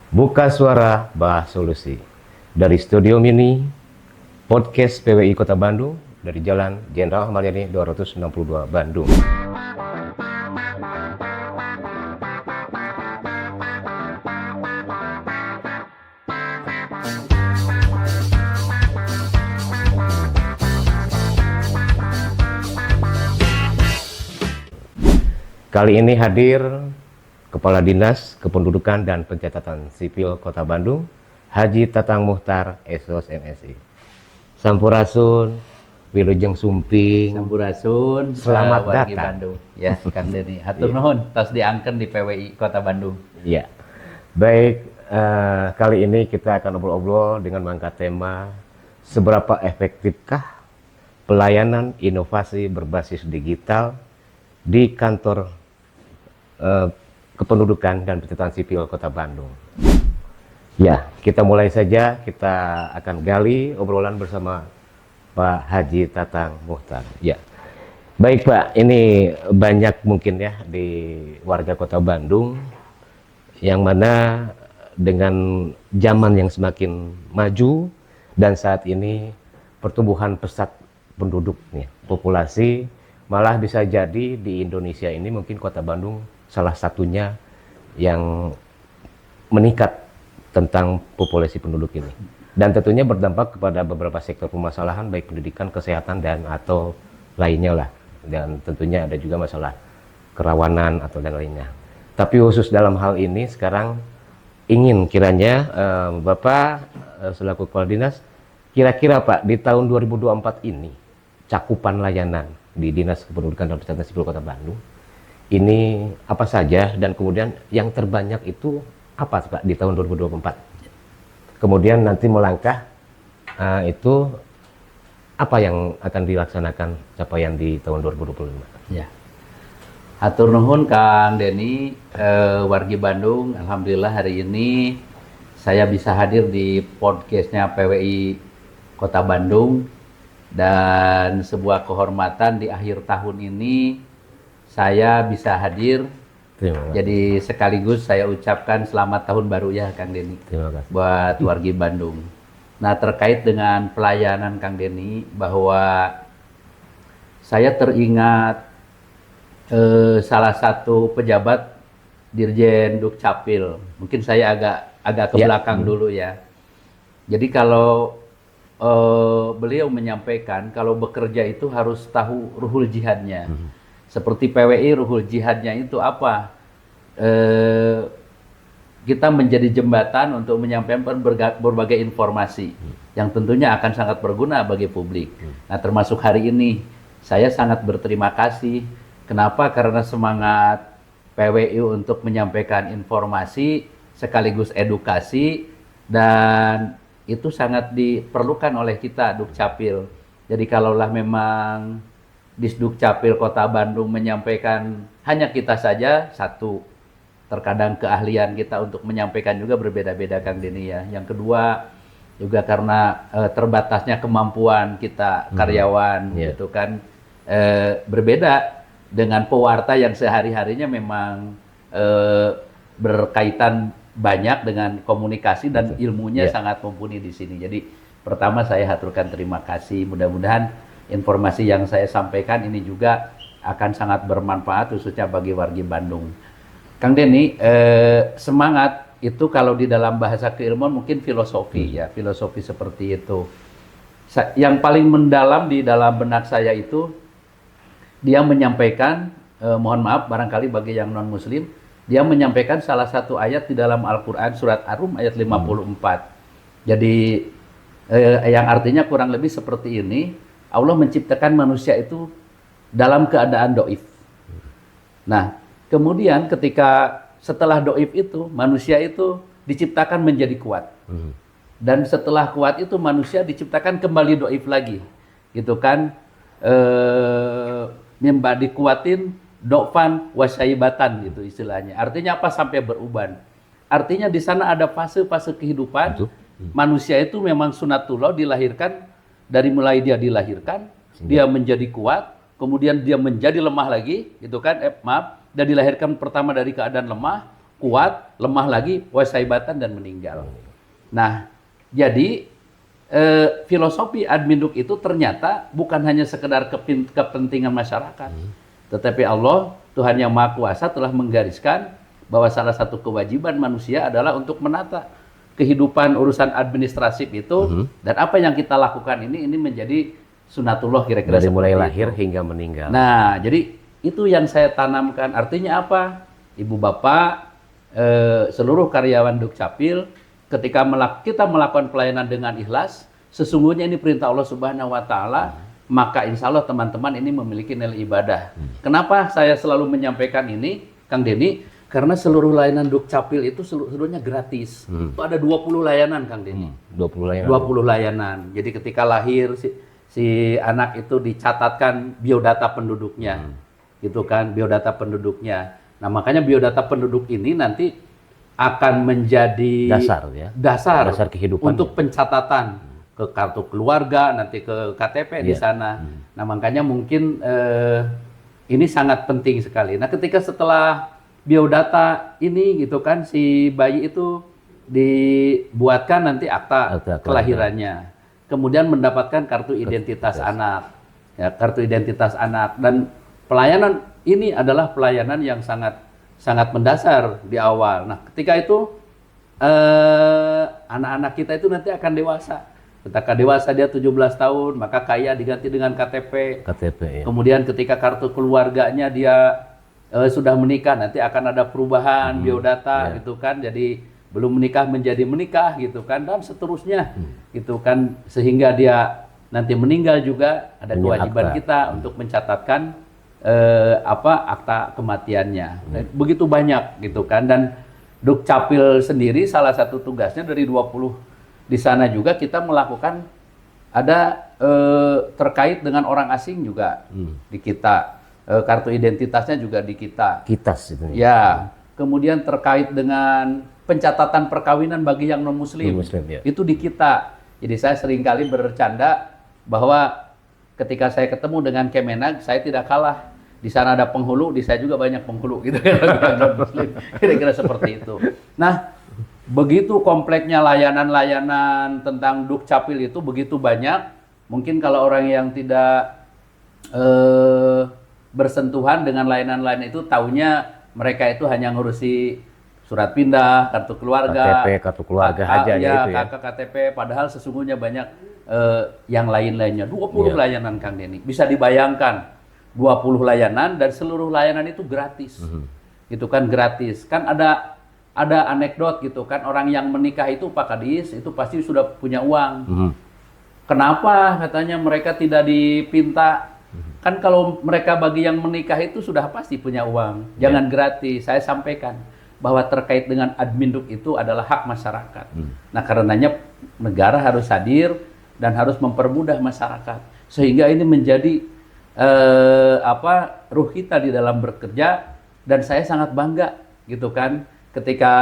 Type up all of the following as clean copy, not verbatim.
Buka suara, bahas solusi. Dari Studio Mini, podcast PWI Kota Bandung, dari Jalan Jenderal Ahmad Yani 262 Bandung. Kali ini hadir Kepala Dinas Kependudukan dan Pencatatan Sipil Kota Bandung, Haji Tatang Muhtar, SOS MSI. Sampurasun, Wilujeng Sumping. Sampurasun, Selamat wargi datang. Bandung. Ya, Kang Deni. Hatur nuhun, tos diangken di PWI Kota Bandung. Ya, baik. Kali ini kita akan obrol-obrol dengan mengangkat tema seberapa efektifkah pelayanan inovasi berbasis digital di kantor Kependudukan dan Pencatatan Sipil Kota Bandung. Ya, kita mulai saja. Kita akan gali obrolan bersama Pak Haji Tatang Muhtar. Ya, baik Pak. Ini banyak mungkin ya di warga Kota Bandung yang mana dengan zaman yang semakin maju dan saat ini pertumbuhan pesat penduduknya, populasi, malah bisa jadi di Indonesia ini mungkin Kota Bandung salah satunya yang meningkat tentang populasi penduduk ini, dan tentunya berdampak kepada beberapa sektor permasalahan baik pendidikan, kesehatan, dan atau lainnya lah, dan tentunya ada juga masalah kerawanan atau dan lainnya. Tapi khusus dalam hal ini sekarang ingin kiranya Bapak selaku Kepala Dinas, kira-kira Pak di tahun 2024 ini cakupan layanan di Dinas Kependudukan dan Pencatatan Sipil Kota Bandung ini apa saja, dan kemudian yang terbanyak itu apa Pak di tahun 2024? Kemudian nanti melangkah itu apa yang akan dilaksanakan capaian di tahun 2025? Ya. Hatur nuhun Kang Deni, wargi Bandung. Alhamdulillah hari ini saya bisa hadir di podcastnya PWI Kota Bandung, dan sebuah kehormatan di akhir tahun ini saya bisa hadir. Terima kasih. Jadi sekaligus saya ucapkan selamat tahun baru ya Kang Deni Terima kasih. buat wargi Bandung. Nah, terkait dengan pelayanan Kang Deni, bahwa saya teringat salah satu pejabat Dirjen Dukcapil. Mungkin saya agak ke belakang dulu ya. Jadi kalau beliau menyampaikan kalau bekerja itu harus tahu ruhul jihadnya. Seperti PWI, ruhul jihadnya itu apa? Kita menjadi jembatan untuk menyampaikan berbagai informasi yang tentunya akan sangat berguna bagi publik. Nah, termasuk hari ini saya sangat berterima kasih. Kenapa? Karena semangat PWI untuk menyampaikan informasi sekaligus edukasi, dan itu sangat diperlukan oleh kita Dukcapil. Jadi kalaulah memang Disdukcapil Kota Bandung menyampaikan hanya kita saja satu, terkadang keahlian kita untuk menyampaikan juga berbeda-beda Kang Deni ya. Yang kedua juga karena terbatasnya kemampuan kita karyawan gitu kan, berbeda dengan pewarta yang sehari-harinya memang berkaitan banyak dengan komunikasi dan ilmunya sangat mumpuni di sini. Jadi pertama saya haturkan terima kasih, mudah-mudahan informasi yang saya sampaikan ini juga akan sangat bermanfaat khususnya bagi wargi Bandung. Kang Deni, semangat itu kalau di dalam bahasa keilmuan mungkin filosofi ya, filosofi seperti itu. Yang paling mendalam di dalam benak saya itu dia menyampaikan, mohon maaf barangkali bagi yang non muslim, dia menyampaikan salah satu ayat di dalam Al-Qur'an surat Ar-Rum ayat 54. Jadi yang artinya kurang lebih seperti ini. Allah menciptakan manusia itu dalam keadaan doif. Nah, kemudian ketika setelah doif itu, manusia itu diciptakan menjadi kuat. Dan setelah kuat itu manusia diciptakan kembali doif lagi. Gitu kan, mimba dikuatin, dofan, wasaibatan gitu istilahnya. Artinya apa? Sampai beruban. Artinya di sana ada fase-fase kehidupan. Manusia itu memang sunatullah dilahirkan. Dari mulai dia dilahirkan, dia menjadi kuat, kemudian dia menjadi lemah lagi, gitu kan? Dia dilahirkan pertama dari keadaan lemah, kuat, lemah lagi, wasaibatan dan meninggal. Nah, jadi filosofi admin duk itu ternyata bukan hanya sekedar kepentingan masyarakat, tetapi Allah, Tuhan Yang Maha Kuasa telah menggariskan bahwa salah satu kewajiban manusia adalah untuk menata kehidupan urusan administratif itu, dan apa yang kita lakukan ini menjadi sunatullah kira-kira Dari mulai seperti lahir itu. hingga meninggal. Nah, jadi itu yang saya tanamkan. Artinya apa? Ibu bapak, seluruh karyawan Dukcapil, ketika kita melakukan pelayanan dengan ikhlas, sesungguhnya ini perintah Allah Subhanahu Wa Taala, maka insya Allah teman-teman ini memiliki nilai ibadah. Kenapa saya selalu menyampaikan ini, Kang Denny? Karena seluruh layanan Dukcapil itu seluruhnya gratis. Itu ada 20 layanan, Kang Denny. 20 layanan. 20 layanan. Jadi ketika lahir si anak itu dicatatkan biodata penduduknya. Gitu kan, biodata penduduknya. Nah, makanya biodata penduduk ini nanti akan menjadi dasar kehidupan untuk pencatatan ke kartu keluarga, nanti ke KTP di sana. Nah, makanya mungkin ini sangat penting sekali. Nah, ketika setelah biodata ini gitu kan, si bayi itu dibuatkan nanti akta kelahirannya, kemudian mendapatkan kartu identitas anak, ya, kartu identitas anak. Dan pelayanan ini adalah pelayanan yang sangat mendasar di awal. Nah, ketika itu anak-anak kita itu nanti akan dewasa. Ketika dewasa dia 17 tahun, maka kaya diganti dengan KTP. Ya. Kemudian ketika kartu keluarganya dia sudah menikah, nanti akan ada perubahan biodata gitu kan, jadi belum menikah menjadi menikah gitu kan, dan seterusnya gitu kan, sehingga dia nanti meninggal juga ada kewajiban kita untuk mencatatkan akta kematiannya. Begitu banyak gitu kan. Dan Dukcapil sendiri salah satu tugasnya dari 20 di sana juga kita melakukan ada terkait dengan orang asing juga di kita. Kartu identitasnya juga di kita. Kitas itu. Ya. Kemudian terkait dengan pencatatan perkawinan bagi yang non-muslim. Ya. Itu di kita. Jadi saya seringkali bercanda bahwa ketika saya ketemu dengan Kemenag, saya tidak kalah. Di sana ada penghulu, di saya juga banyak penghulu gitu kan, non-muslim. Kira-kira seperti itu. Nah, begitu kompleksnya layanan-layanan tentang Dukcapil itu begitu banyak. Mungkin kalau orang yang tidak bersentuhan dengan layanan-layanan itu, taunya mereka itu hanya ngurusi surat pindah, kartu keluarga, KTP, kartu keluarga aja ya, itu ya. KTP, padahal sesungguhnya banyak yang lain-lainnya. 20 layanan, Kang Denny. Bisa dibayangkan 20 layanan dan seluruh layanan itu gratis. Itu kan gratis. Kan ada anekdot gitu kan, orang yang menikah itu Pak Kadis itu pasti sudah punya uang. Kenapa katanya mereka tidak dipinta? Kan kalau mereka bagi yang menikah itu sudah pasti punya uang, jangan gratis. Saya sampaikan bahwa terkait dengan admin duk itu adalah hak masyarakat. Nah, karenanya negara harus hadir dan harus mempermudah masyarakat, sehingga ini menjadi ruh kita di dalam bekerja. Dan saya sangat bangga gitu kan, ketika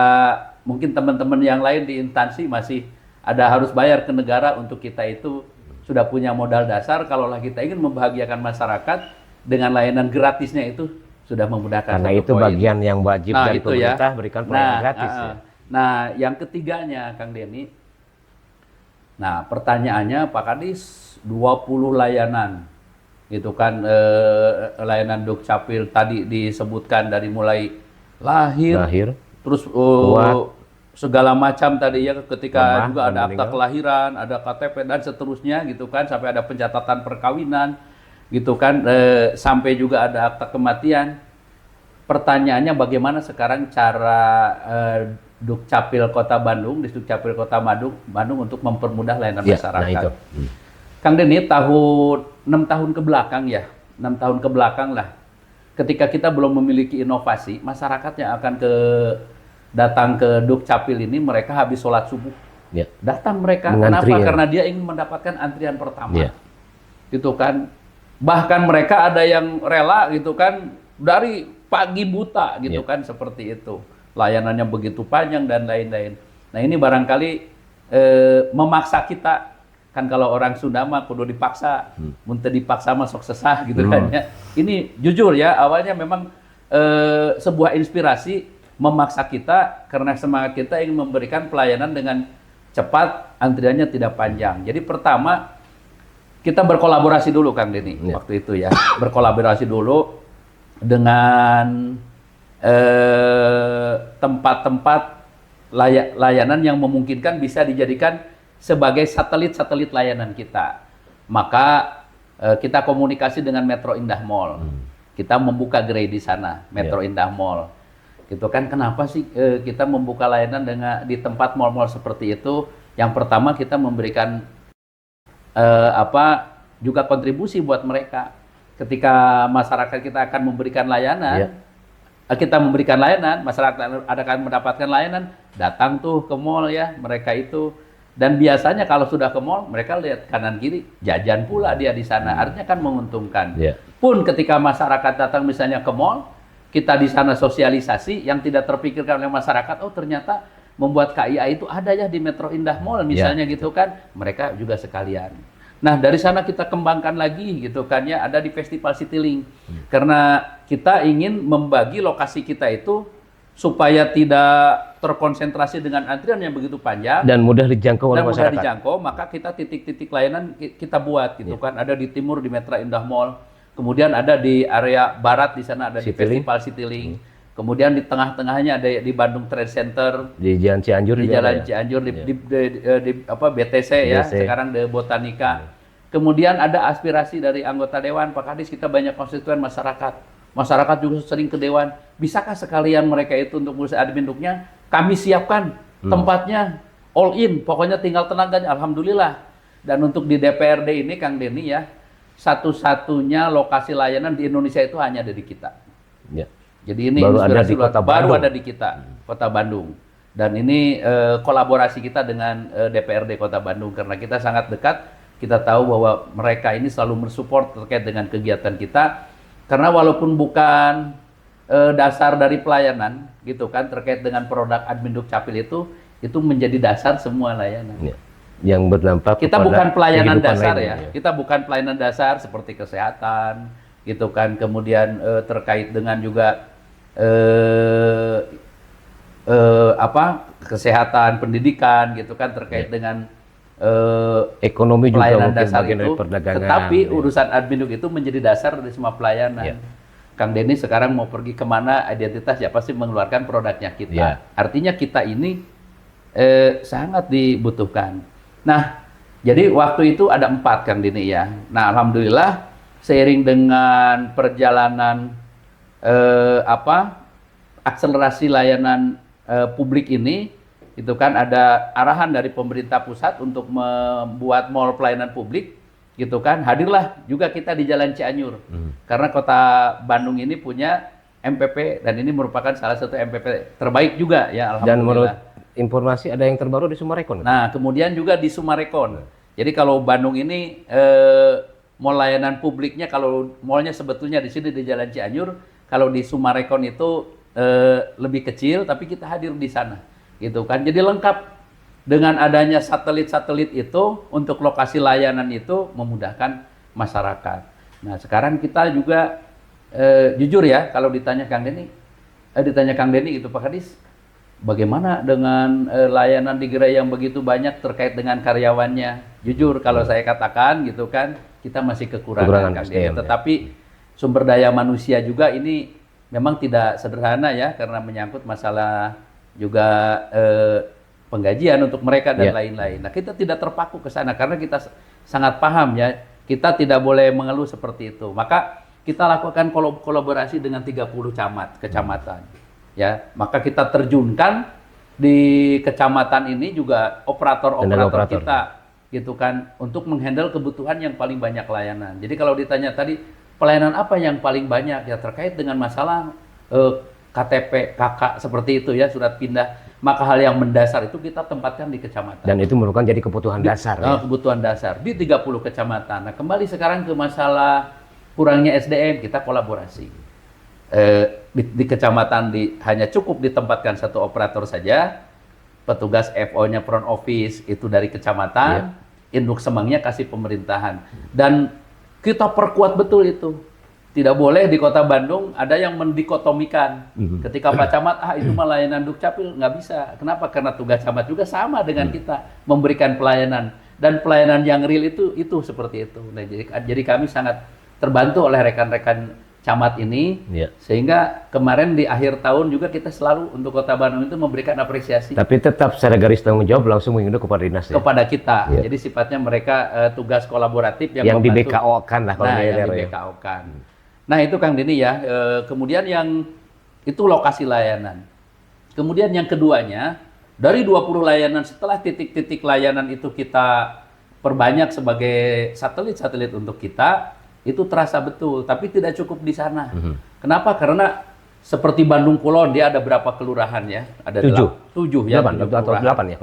mungkin teman-teman yang lain di instansi masih ada harus bayar ke negara untuk kita itu sudah punya modal dasar. Kalaulah kita ingin membahagiakan masyarakat dengan layanan gratisnya itu sudah memudahkan. Karena itu bagian yang wajib dari pemerintah, berikan pelayanan gratis. Nah, yang ketiganya, Kang Denny. Nah, pertanyaannya Pak Kadis, 20 layanan gitu kan, layanan Dukcapil tadi disebutkan dari mulai lahir. Terus segala macam tadi ya, ketika juga ada akta kelahiran, ada KTP dan seterusnya gitu kan, sampai ada pencatatan perkawinan gitu kan, sampai juga ada akta kematian. Pertanyaannya bagaimana sekarang cara Dukcapil Kota Bandung, di Dukcapil Kota Bandung untuk mempermudah layanan masyarakat. Nah itu. Kang Denny, 6 tahun ke belakang ya, 6 tahun ke belakang lah, ketika kita belum memiliki inovasi, masyarakat yang akan datang ke Dukcapil ini, mereka habis sholat subuh, datang mereka. Kenapa? Karena dia ingin mendapatkan antrian pertama, gitu kan. Bahkan mereka ada yang rela gitu kan, dari pagi buta gitu kan, seperti itu. Layanannya begitu panjang dan lain-lain. Nah, ini barangkali memaksa kita. Kan kalau orang Sunda mah kudu dipaksa, muntah dipaksa masuk sesah gitu kan ya. Ini jujur ya, awalnya memang sebuah inspirasi memaksa kita karena semangat kita ingin memberikan pelayanan dengan cepat, antriannya tidak panjang. Jadi pertama kita berkolaborasi dulu Kang Denny waktu itu ya, berkolaborasi dulu dengan tempat-tempat layanan yang memungkinkan bisa dijadikan sebagai satelit layanan kita. Maka kita komunikasi dengan Metro Indah Mall. Kita membuka gerai di sana, Metro Indah Mall. Gitu kan, kenapa sih kita membuka layanan di tempat mall-mall seperti itu? Yang pertama kita memberikan juga kontribusi buat mereka. Ketika masyarakat kita akan memberikan layanan, kita memberikan layanan, masyarakat akan mendapatkan layanan, datang tuh ke mall ya, mereka itu. Dan biasanya kalau sudah ke mall, mereka lihat kanan kiri, jajan pula dia di sana. Artinya kan menguntungkan. Pun ketika masyarakat datang misalnya ke mall, kita di sana sosialisasi yang tidak terpikirkan oleh masyarakat, oh ternyata membuat KIA itu ada ya di Metro Indah Mall misalnya gitu kan. Mereka juga sekalian. Nah, dari sana kita kembangkan lagi gitu kan ya, ada di Festival Citylink. Karena kita ingin membagi lokasi kita itu supaya tidak terkonsentrasi dengan antrian yang begitu panjang dan mudah dijangkau oleh masyarakat. Mudah dijangkau, maka kita titik-titik layanan kita buat gitu kan. Ada di timur di Metro Indah Mall, kemudian ada di area barat di sana ada di Festival Citylink. Kemudian di tengah-tengahnya ada di Bandung Trade Center, di Jalan Cianjur, di Jalan Cianjur, di BTC ya, sekarang di Botanika. Kemudian ada aspirasi dari anggota dewan, Pak Kadis, kita banyak konstituen masyarakat. Masyarakat juga sering ke dewan. Bisakah sekalian mereka itu untuk ngurus admin duknya? Kami siapkan tempatnya all in, pokoknya tinggal tenaganya. Alhamdulillah. Dan untuk di DPRD ini, Kang Denny ya, satu-satunya lokasi layanan di Indonesia itu hanya ada di kita. Jadi ini baru ada di Kota Bandung. Baru ada di kita, Kota Bandung. Dan ini kolaborasi kita dengan DPRD Kota Bandung karena kita sangat dekat. Kita tahu bahwa mereka ini selalu mensupport terkait dengan kegiatan kita. Karena walaupun bukan dasar dari pelayanan, gitu kan, terkait dengan produk admin dukcapil itu menjadi dasar semua layanan. Yang berdampak kita bukan pelayanan dasar lainnya, Kita bukan pelayanan dasar seperti kesehatan, gitu kan. Kemudian terkait dengan juga kesehatan, pendidikan, gitu kan, terkait dengan ekonomi juga pelayanan mungkin dasar bagian itu, dari perdagangan. tetapi urusan admin itu menjadi dasar dari semua pelayanan. Kang Denny sekarang mau pergi kemana, identitas ya pasti mengeluarkan produknya kita. Artinya kita ini sangat dibutuhkan. Nah, jadi waktu itu ada 4 Kang Denny ya. Nah, alhamdulillah seiring dengan perjalanan akselerasi layanan publik ini, itu kan ada arahan dari pemerintah pusat untuk membuat mall pelayanan publik, gitu kan. Hadirlah juga kita di Jalan Cianjur. Karena Kota Bandung ini punya MPP dan ini merupakan salah satu MPP terbaik juga ya, alhamdulillah. Dan menurut informasi ada yang terbaru di Sumarekon. Nah, kemudian juga di Sumarekon. Jadi kalau Bandung ini mall layanan publiknya, kalau mallnya sebetulnya di sini di Jalan Cianjur, kalau di Sumarekon itu lebih kecil, tapi kita hadir di sana. Gitu kan, jadi lengkap dengan adanya satelit-satelit itu untuk lokasi layanan itu memudahkan masyarakat. Nah sekarang kita juga jujur ya, kalau ditanya Kang Denny gitu Pak Kadis, bagaimana dengan layanan di gerai yang begitu banyak terkait dengan karyawannya? Jujur kalau saya katakan gitu kan, kita masih kekurangan Kang Denny. Tetapi sumber daya manusia juga ini memang tidak sederhana ya, karena menyangkut masalah juga penggajian untuk mereka dan lain-lain. Nah, kita tidak terpaku ke sana karena kita sangat paham ya, kita tidak boleh mengeluh seperti itu. Maka kita lakukan kolaborasi dengan 30 kecamatan. Ya, maka kita terjunkan di kecamatan ini juga operator kita, gitu kan, untuk menghandle kebutuhan yang paling banyak layanan. Jadi kalau ditanya tadi pelayanan apa yang paling banyak, ya terkait dengan masalah KTP, KK seperti itu ya, surat pindah. Maka hal yang mendasar itu kita tempatkan di kecamatan. Dan itu merupakan jadi kebutuhan dasar. Kebutuhan dasar di 30 kecamatan. Nah, kembali sekarang ke masalah kurangnya SDM, kita kolaborasi. Di kecamatan hanya cukup ditempatkan 1 operator saja. Petugas FO-nya front office itu dari kecamatan, induk semangnya kasih pemerintahan. Dan kita perkuat betul itu. Tidak boleh di Kota Bandung ada yang mendikotomikan. Ketika Pak Camat, itu mah layanan Dukcapil, nggak bisa. Kenapa? Karena tugas Camat juga sama dengan kita, memberikan pelayanan. Dan pelayanan yang real itu seperti itu. Nah, jadi kami sangat terbantu oleh rekan-rekan Camat ini, sehingga kemarin di akhir tahun juga kita selalu untuk Kota Bandung itu memberikan apresiasi. Tapi tetap secara garis tanggung jawab langsung menginduk kepada dinas ya? Kepada kita. Jadi sifatnya mereka tugas kolaboratif yang di BKO-kan lah kalau yang di BKO-kan. Nah itu Kang Denny ya, kemudian yang itu lokasi layanan. Kemudian yang keduanya, dari 20 layanan setelah titik-titik layanan itu kita perbanyak sebagai satelit-satelit untuk kita, itu terasa betul, tapi tidak cukup di sana. Kenapa? Karena seperti Bandung Kulon, dia ada berapa kelurahan ya? Ada 7 ya? 8 ya?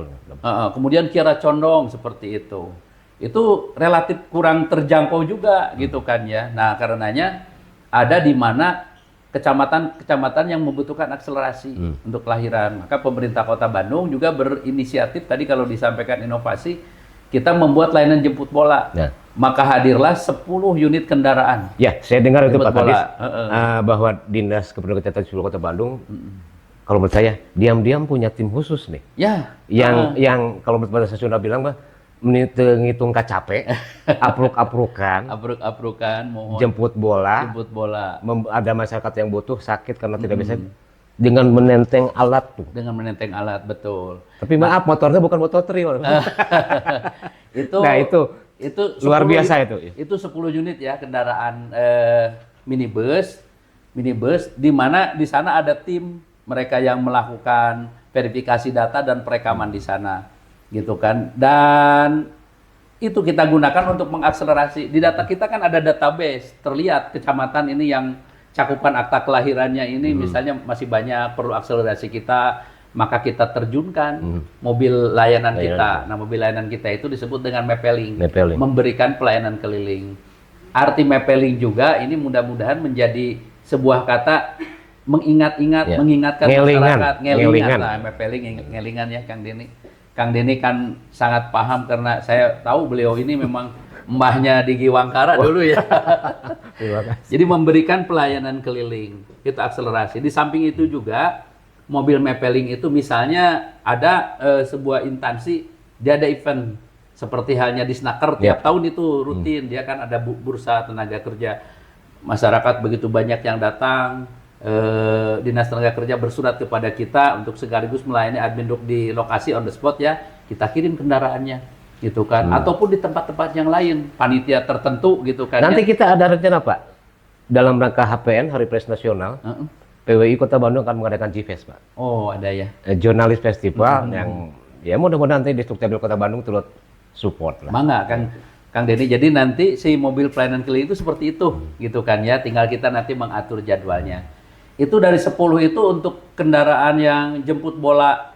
Kemudian Kiara Condong seperti itu. Itu relatif kurang terjangkau juga gitu kan ya. Nah karenanya ada di mana kecamatan-kecamatan yang membutuhkan akselerasi untuk kelahiran. Maka pemerintah Kota Bandung juga berinisiatif, tadi kalau disampaikan inovasi, kita membuat layanan jemput bola. Maka hadirlah 10 unit kendaraan. Ya, saya dengar itu Pak Kadis, bahwa Dinas Kependudukan Catatan Sipil Kota Bandung, kalau menurut saya, diam-diam punya tim khusus nih. Ya. Yang kalau menurut Bahasa Sunda bilang, ngitung kacape, apruk-aprukan, mohon jemput bola, ada masyarakat yang butuh sakit karena tidak bisa, dengan menenteng alat tuh. Dengan menenteng alat, betul. Tapi maaf, motornya bukan motor trail. Itu luar biasa itu. Itu 10 unit ya kendaraan minibus, di mana di sana ada tim mereka yang melakukan verifikasi data dan perekaman di sana. Gitu kan, dan itu kita gunakan untuk mengakselerasi. Di data kita kan ada database, terlihat kecamatan ini yang cakupan akta kelahirannya ini misalnya masih banyak, perlu akselerasi kita, maka kita terjunkan mobil layanan kita. Nah, mobil layanan kita itu disebut dengan Mapeling, memberikan pelayanan keliling. Arti Mapeling juga ini mudah-mudahan menjadi sebuah kata mengingatkan masyarakat, ngelingan. Nah, Mapeling, ngelingan ya Kang Denny. Kang Denny kan sangat paham karena saya tahu beliau ini memang mbahnya di Giwangkara dulu ya. Jadi memberikan pelayanan keliling, kita akselerasi. Di samping itu juga mobil Mapeling itu misalnya ada sebuah instansi, dia ada event seperti halnya di Snaker tiap tahun itu rutin, dia kan ada bursa tenaga kerja. Masyarakat begitu banyak yang datang. Dinas Tenaga Kerja bersurat kepada kita untuk sekaligus melayani admin duk di lokasi on the spot ya, kita kirim kendaraannya gitu kan, ataupun di tempat-tempat yang lain panitia tertentu gitu kan. Nanti kita ada rencana Pak, dalam rangka HPN Hari Pers Nasional, PWI Kota Bandung akan mengadakan GFest Pak. Oh ada ya. Jurnalis Festival yang ya mudah-mudahan nanti di Dukcapil Kota Bandung turut support lah. Bangga Kang Denny, jadi nanti si mobil pelayanan keliling itu seperti itu gitu kan ya, tinggal kita nanti mengatur jadwalnya. Itu dari 10 itu untuk kendaraan yang jemput bola,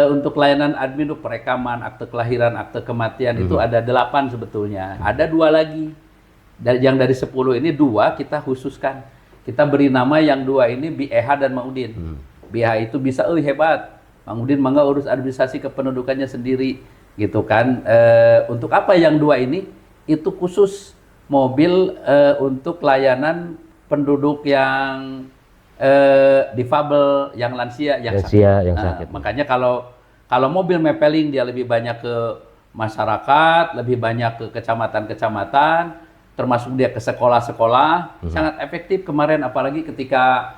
untuk layanan admin, perekaman, akte kelahiran, akte kematian, itu ada 8 sebetulnya. Ada 2 lagi. Yang dari 10 ini 2 kita khususkan. Kita beri nama yang 2 ini BEH dan Mang Udin. BEH itu bisa, hebat. Mang Udin mangga urus administrasi kependudukannya sendiri. Gitu kan. Untuk apa yang 2 ini? Itu khusus mobil untuk layanan penduduk yang difabel, yang lansia, yang sakit. Makanya kalau mobil Mapeling dia lebih banyak ke masyarakat, lebih banyak ke kecamatan-kecamatan, termasuk dia ke sekolah-sekolah, sangat efektif kemarin, apalagi ketika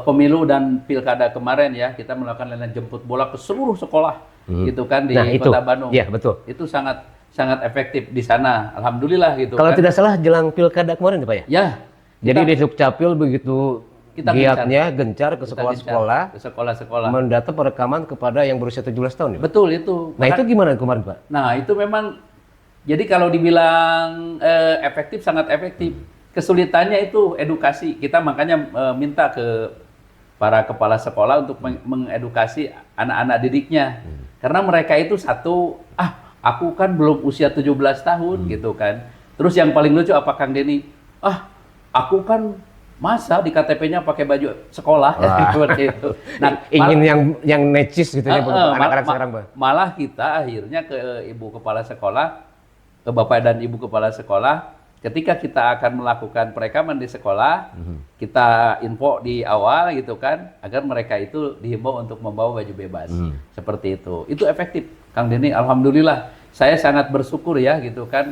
pemilu dan pilkada kemarin ya, kita melakukan layanan jemput bola ke seluruh sekolah, gitu kan di Kota Bandung. Iya betul. Itu sangat efektif di sana, alhamdulillah gitu. Kalau tidak salah jelang pilkada kemarin ya Pak ya? Ya. Jadi di Dukcapil begitu kita giatnya gencar ke sekolah-sekolah, mendata perekaman kepada yang berusia 17 tahun ya? Betul itu. Nah itu gimana kemarin Pak? Nah itu memang, jadi kalau dibilang efektif, sangat efektif. Kesulitannya itu edukasi. Kita makanya minta ke para kepala sekolah untuk mengedukasi anak-anak didiknya. Karena mereka itu aku kan belum usia 17 tahun gitu kan. Terus yang paling lucu apa Kang Denny? Aku kan masa di KTP-nya pakai baju sekolah seperti itu. Nah, ingin yang necis gitu ya anak-anak sekarang, Bang. Malah kita akhirnya ke ibu kepala sekolah, ke bapak dan ibu kepala sekolah, ketika kita akan melakukan perekaman di sekolah, kita info di awal gitu kan, agar mereka itu dihimbau untuk membawa baju bebas. Seperti itu. Itu efektif, Kang Denny. Alhamdulillah, saya sangat bersyukur ya gitu kan,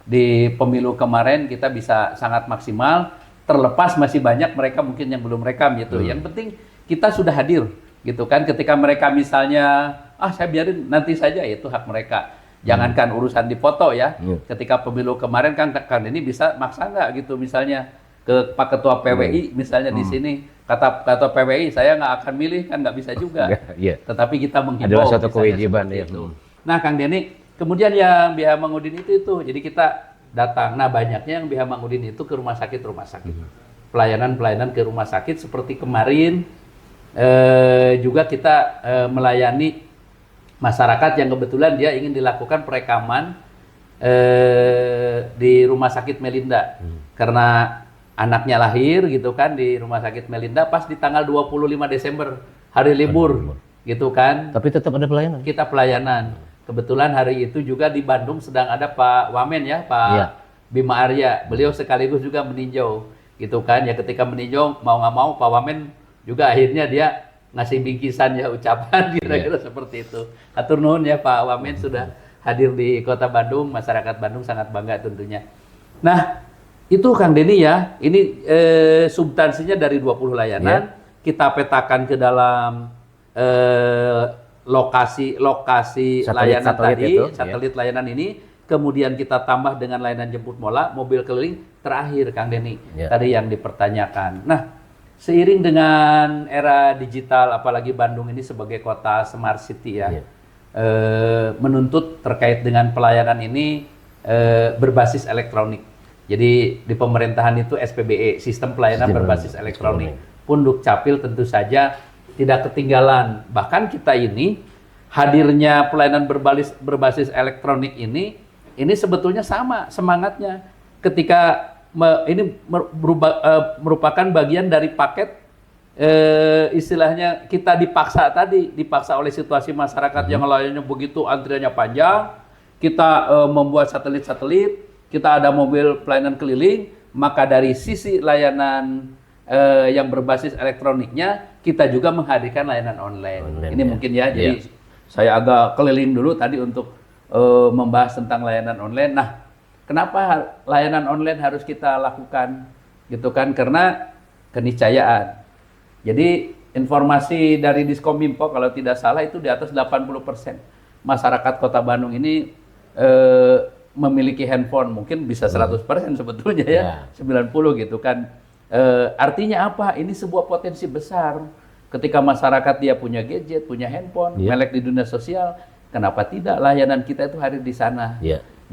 di pemilu kemarin kita bisa sangat maksimal, terlepas masih banyak mereka mungkin yang belum rekam gitu. Yang penting kita sudah hadir gitu kan, ketika mereka misalnya, saya biarin nanti saja, itu hak mereka. Jangankan urusan dipoto ya, ketika pemilu kemarin kan ini bisa maksa nggak gitu, misalnya ke Pak Ketua PWI misalnya di sini, kata PWI saya nggak akan milih, kan nggak bisa juga. Tetapi kita menghimbau. Adalah suatu kewajiban ya. Itu. Nah Kang Denny, kemudian yang BH Mangudin itu, jadi kita datang. Nah banyaknya yang BH Mangudin itu ke rumah sakit. Pelayanan ke rumah sakit seperti kemarin juga kita melayani masyarakat yang kebetulan dia ingin dilakukan perekaman di Rumah Sakit Melinda. Karena anaknya lahir gitu kan di Rumah Sakit Melinda pas di tanggal 25 Desember, hari libur gitu kan. Tapi tetap ada pelayanan. Kita pelayanan. Kebetulan hari itu juga di Bandung sedang ada Pak Wamen ya, Pak Bima Arya. Beliau sekaligus juga meninjau gitu kan. Ya ketika meninjau mau nggak mau Pak Wamen juga akhirnya dia ngasih bingkisan ya, ucapan kira-kira seperti itu. Atur nuhun ya Pak Wamen sudah hadir di Kota Bandung, masyarakat Bandung sangat bangga tentunya. Nah, itu Kang Denny ya, ini substansinya dari 20 layanan, kita petakan ke dalam lokasi layanan tadi, satelit layanan ini, kemudian kita tambah dengan layanan jemput bola, mobil keliling, terakhir Kang Denny, tadi yang dipertanyakan. Nah, seiring dengan era digital, apalagi Bandung ini sebagai kota smart city ya, menuntut terkait dengan pelayanan ini berbasis elektronik. Jadi di pemerintahan itu SPBE, Sistem Pelayanan Berbasis Elektronik. Pun Dukcapil tentu saja tidak ketinggalan. Bahkan kita ini hadirnya pelayanan berbasis elektronik ini sebetulnya sama semangatnya. Ketika ini merupakan bagian dari paket istilahnya kita dipaksa oleh situasi masyarakat yang lainnya begitu, antriannya panjang, kita membuat satelit, kita ada mobil pelayanan keliling, maka dari sisi layanan yang berbasis elektroniknya kita juga menghadirkan layanan online. Ini mungkin ya, jadi saya agak keliling dulu tadi untuk membahas tentang layanan online. Nah, kenapa layanan online harus kita lakukan gitu kan? Karena keniscayaan. Jadi informasi dari Diskominfo kalau tidak salah itu di atas 80% masyarakat Kota Bandung ini memiliki handphone, mungkin bisa 100% sebetulnya ya, 90 gitu kan. Artinya apa? Ini sebuah potensi besar. Ketika masyarakat dia punya gadget, punya handphone, melek di dunia sosial, kenapa tidak layanan kita itu hadir di sana?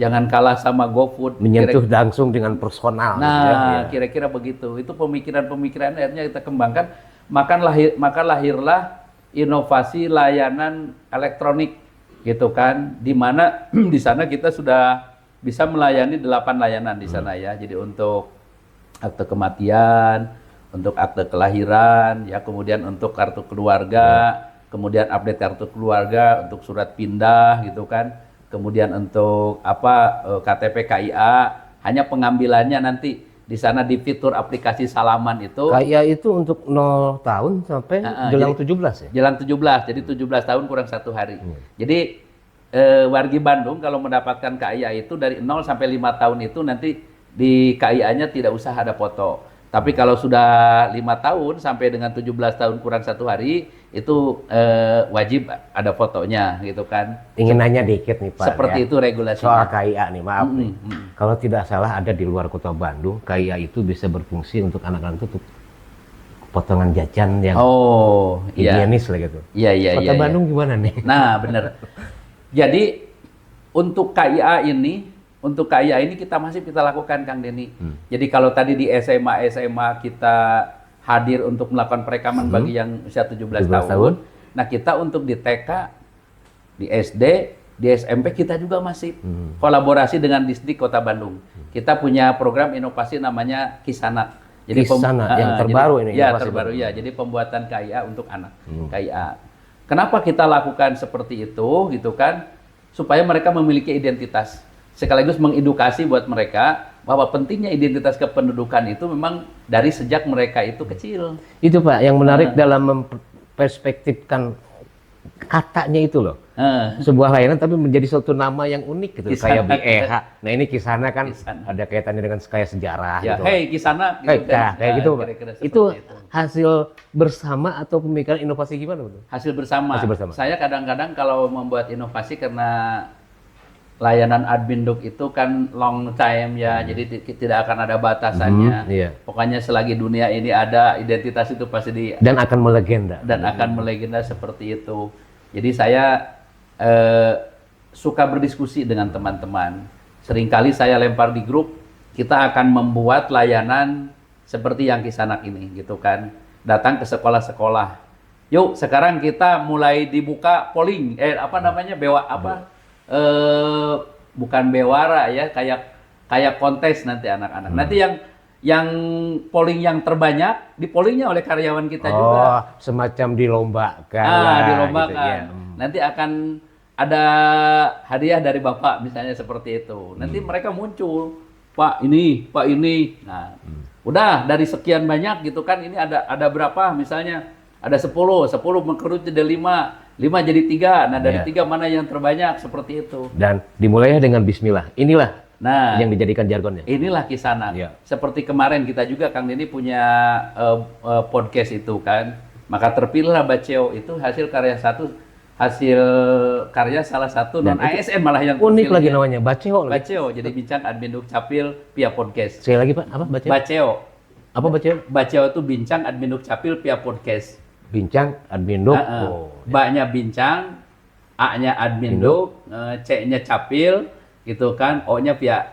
Jangan kalah sama GoFood. Menyentuh langsung dengan personal. Nah, kira-kira begitu. Itu pemikiran-pemikiran akhirnya kita kembangkan. Maka lahirlah inovasi layanan elektronik, gitu kan? Di mana di sana kita sudah bisa melayani 8 layanan di sana ya. Jadi untuk akte kematian, untuk akte kelahiran, ya kemudian untuk kartu keluarga, kemudian update kartu keluarga, untuk surat pindah, gitu kan? Kemudian untuk KTP KIA, hanya pengambilannya nanti di sana di fitur aplikasi salaman itu. KIA itu untuk 0 tahun sampai jelang 17 ya? Jelang 17, jadi 17 tahun kurang 1 hari. Jadi wargi Bandung kalau mendapatkan KIA itu dari 0 sampai 5 tahun itu nanti di KIA-nya tidak usah ada foto. Tapi kalau sudah 5 tahun sampai dengan 17 tahun kurang 1 hari, itu wajib ada fotonya gitu kan. Ingin nanya dikit nih Pak. Seperti itu regulasinya. Soal KIA nih, maaf nih. Kalau tidak salah ada di luar Kota Bandung, KIA itu bisa berfungsi untuk anak-anak itu potongan jajan yang higienis lah gitu. Iya. Kota Bandung gimana nih? Nah, benar. Jadi untuk KIA ini kita masih lakukan Kang Denny. Jadi kalau tadi di SMA kita hadir untuk melakukan perekaman bagi yang usia 17 tahun. Nah, kita untuk di TK, di SD, di SMP kita juga masih kolaborasi dengan Disdik Kota Bandung. Kita punya program inovasi namanya Kisanak. Jadi yang terbaru ini. Ya, terbaru ya. Jadi pembuatan KIA untuk anak. KIA. Kenapa kita lakukan seperti itu gitu kan? Supaya mereka memiliki identitas. sekaligus mengedukasi buat mereka bahwa pentingnya identitas kependudukan itu memang dari sejak mereka itu kecil. Itu Pak, yang menarik dalam memperspektifkan katanya itu loh. Sebuah layanan tapi menjadi suatu nama yang unik gitu. Kisana. Kayak BEH. Nah ini Kisana kan Kisana. ada kaitannya dengan kayak sejarah Ya, gitu. hey Kisana Kayak, gitu kan. kayak gitu Pak. Kira-kira seperti Itu hasil bersama atau pemikiran inovasi gimana Pak? hasil bersama. Hasil bersama. Saya kadang-kadang kalau membuat inovasi karena layanan Adminduk itu kan long time ya, jadi tidak akan ada batasannya. Iya. Pokoknya selagi dunia ini ada, identitas itu pasti Dan akan melegenda. melegenda seperti itu. Jadi saya suka berdiskusi dengan teman-teman. Seringkali saya lempar di grup, kita akan membuat layanan seperti yang Kisanak ini, gitu kan. Datang ke sekolah-sekolah. Yuk, sekarang kita mulai dibuka polling, bukan bewara ya, kayak kontes nanti anak-anak. Nanti yang polling yang terbanyak dipollingnya oleh karyawan kita juga. Semacam dilombakan. Dilombakan. Gitu, ya. Nanti akan ada hadiah dari Bapak misalnya seperti itu. Nanti mereka muncul, Pak ini. Nah, udah dari sekian banyak gitu kan, ini ada berapa misalnya? Ada 10 mengkerut jadi 5 jadi 3. Nah, dari 3 mana yang terbanyak seperti itu. Dan dimulainya dengan bismillah. Inilah Nah, yang dijadikan jargonnya. inilah Kisanak. Ya. Seperti kemarin kita juga Kang Denny punya podcast itu kan. Maka terpilihlah Baceo itu hasil karya salah satu non ASN malah yang unik terpilih. lagi namanya, Baceo. Baceo, jadi bincang Adminduk Capil via podcast. Sekali lagi Pak, apa Baceo? Baceo. Apa Baceo? Baceo itu bincang Adminduk Capil via podcast. Bincang Adminduk. Ba-nya bincang, A-nya Adminduk, C-nya Capil, gitu kan, O-nya via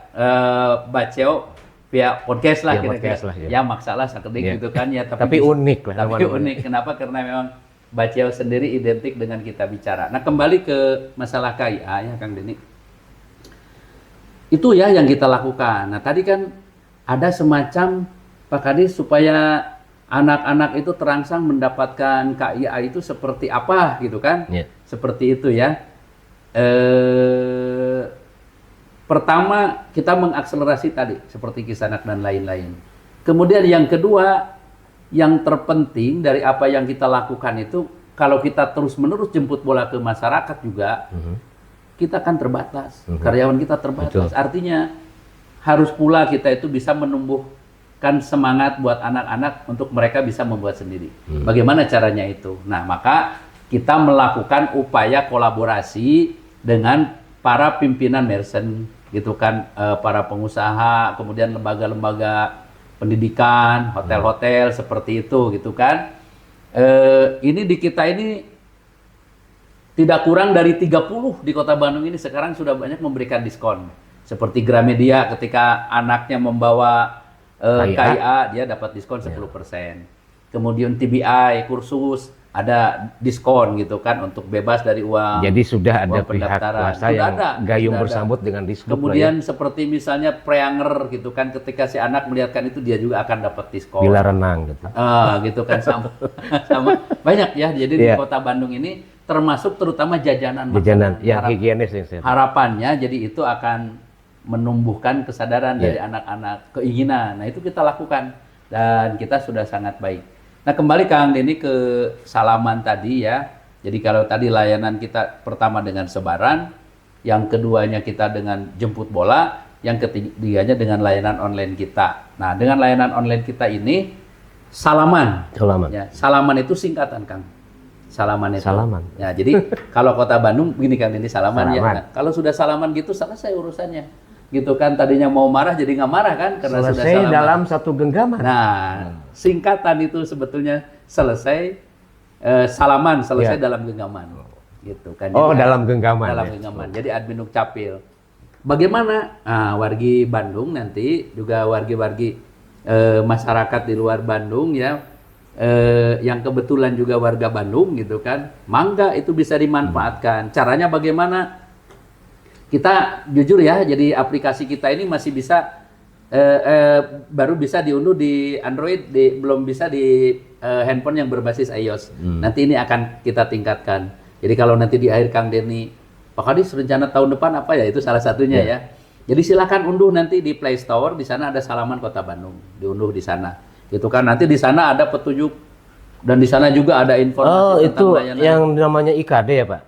Baceo via podcast lah Via kira-kira. podcast lah, ya. Ya maksalah sakedik gitu kan ya, Tapi unik lah. tapi namanya. unik. Kenapa? Karena memang Baceo sendiri identik dengan kita bicara. Nah, kembali ke masalah KIA ya Kang Denny. Itu ya yang kita lakukan. Nah, tadi kan ada semacam Pak Kadis supaya anak-anak itu terangsang mendapatkan KIA itu seperti apa gitu kan? Ya. Seperti itu ya. Pertama kita mengakselerasi tadi seperti Kisanak dan lain-lain. Kemudian yang kedua, yang terpenting dari apa yang kita lakukan itu, kalau kita terus-menerus jemput bola ke masyarakat juga, kita kan terbatas, karyawan kita terbatas. Betul. Artinya harus pula kita itu bisa menumbuhkan semangat buat anak-anak untuk mereka bisa membuat sendiri. Bagaimana caranya itu? Nah, maka kita melakukan upaya kolaborasi dengan para pimpinan merchant, gitu kan, para pengusaha, kemudian lembaga-lembaga pendidikan, hotel-hotel seperti itu, gitu kan. Ini di kita ini tidak kurang dari 30 di Kota Bandung ini sekarang sudah banyak memberikan diskon. Seperti Gramedia ketika anaknya membawa KIA, dia dapat diskon 10%. Kemudian TBI kursus ada diskon gitu kan untuk bebas dari uang. Jadi sudah ada uang pihak pendaftaran. kuasa Sudah yang ada, gayung sudah ada. bersambut dengan diskon. Kemudian seperti misalnya preanger gitu kan, ketika si anak melihatkan itu dia juga akan dapat diskon. Bila renang gitu. Gitu kan sama banyak ya. Jadi di Iya. Kota Bandung ini termasuk terutama jajanan Jajanan makanan. yang higienis yang saya. Harapannya jadi itu akan menumbuhkan kesadaran dari anak-anak, keinginan. Nah, itu kita lakukan dan kita sudah sangat baik. Nah, kembali Kang Denny ke salaman tadi ya. Jadi kalau tadi layanan kita pertama dengan sebaran, yang keduanya kita dengan jemput bola, yang ketiganya dengan layanan online kita. Nah, dengan layanan online kita ini salaman. Salaman. Ya, salaman itu singkatan, Kang. Salaman itu. Salaman. Ya, jadi kalau Kota Bandung begini Kang Denny salaman ya. Salaman. Nah, kalau sudah salaman gitu selesai urusannya. Gitu kan, tadinya mau marah jadi nggak marah kan karena sudah Selesai salaman. dalam satu genggaman. Nah, singkatan itu sebetulnya selesai salaman selesai dalam genggaman. Gitu kan. Oh, Jadi, dalam genggaman. dalam ya. genggaman. Jadi Adminduk Capil. Bagaimana? Wargi Bandung nanti juga wargi-wargi masyarakat di luar Bandung ya, yang kebetulan juga warga Bandung gitu kan, mangga itu bisa dimanfaatkan. Caranya bagaimana? Kita jujur ya, jadi aplikasi kita ini masih bisa baru bisa diunduh di Android, belum bisa di handphone yang berbasis iOS. Nanti ini akan kita tingkatkan. Jadi kalau nanti di akhir Kang Denny, Pak Kadis rencana tahun depan apa ya? Itu salah satunya ya. Jadi silakan unduh nanti di Play Store, di sana ada Salaman Kota Bandung, diunduh di sana. Gitu kan, nanti di sana ada petunjuk dan di sana juga ada informasi tentang itu layanan. yang namanya IKD ya Pak?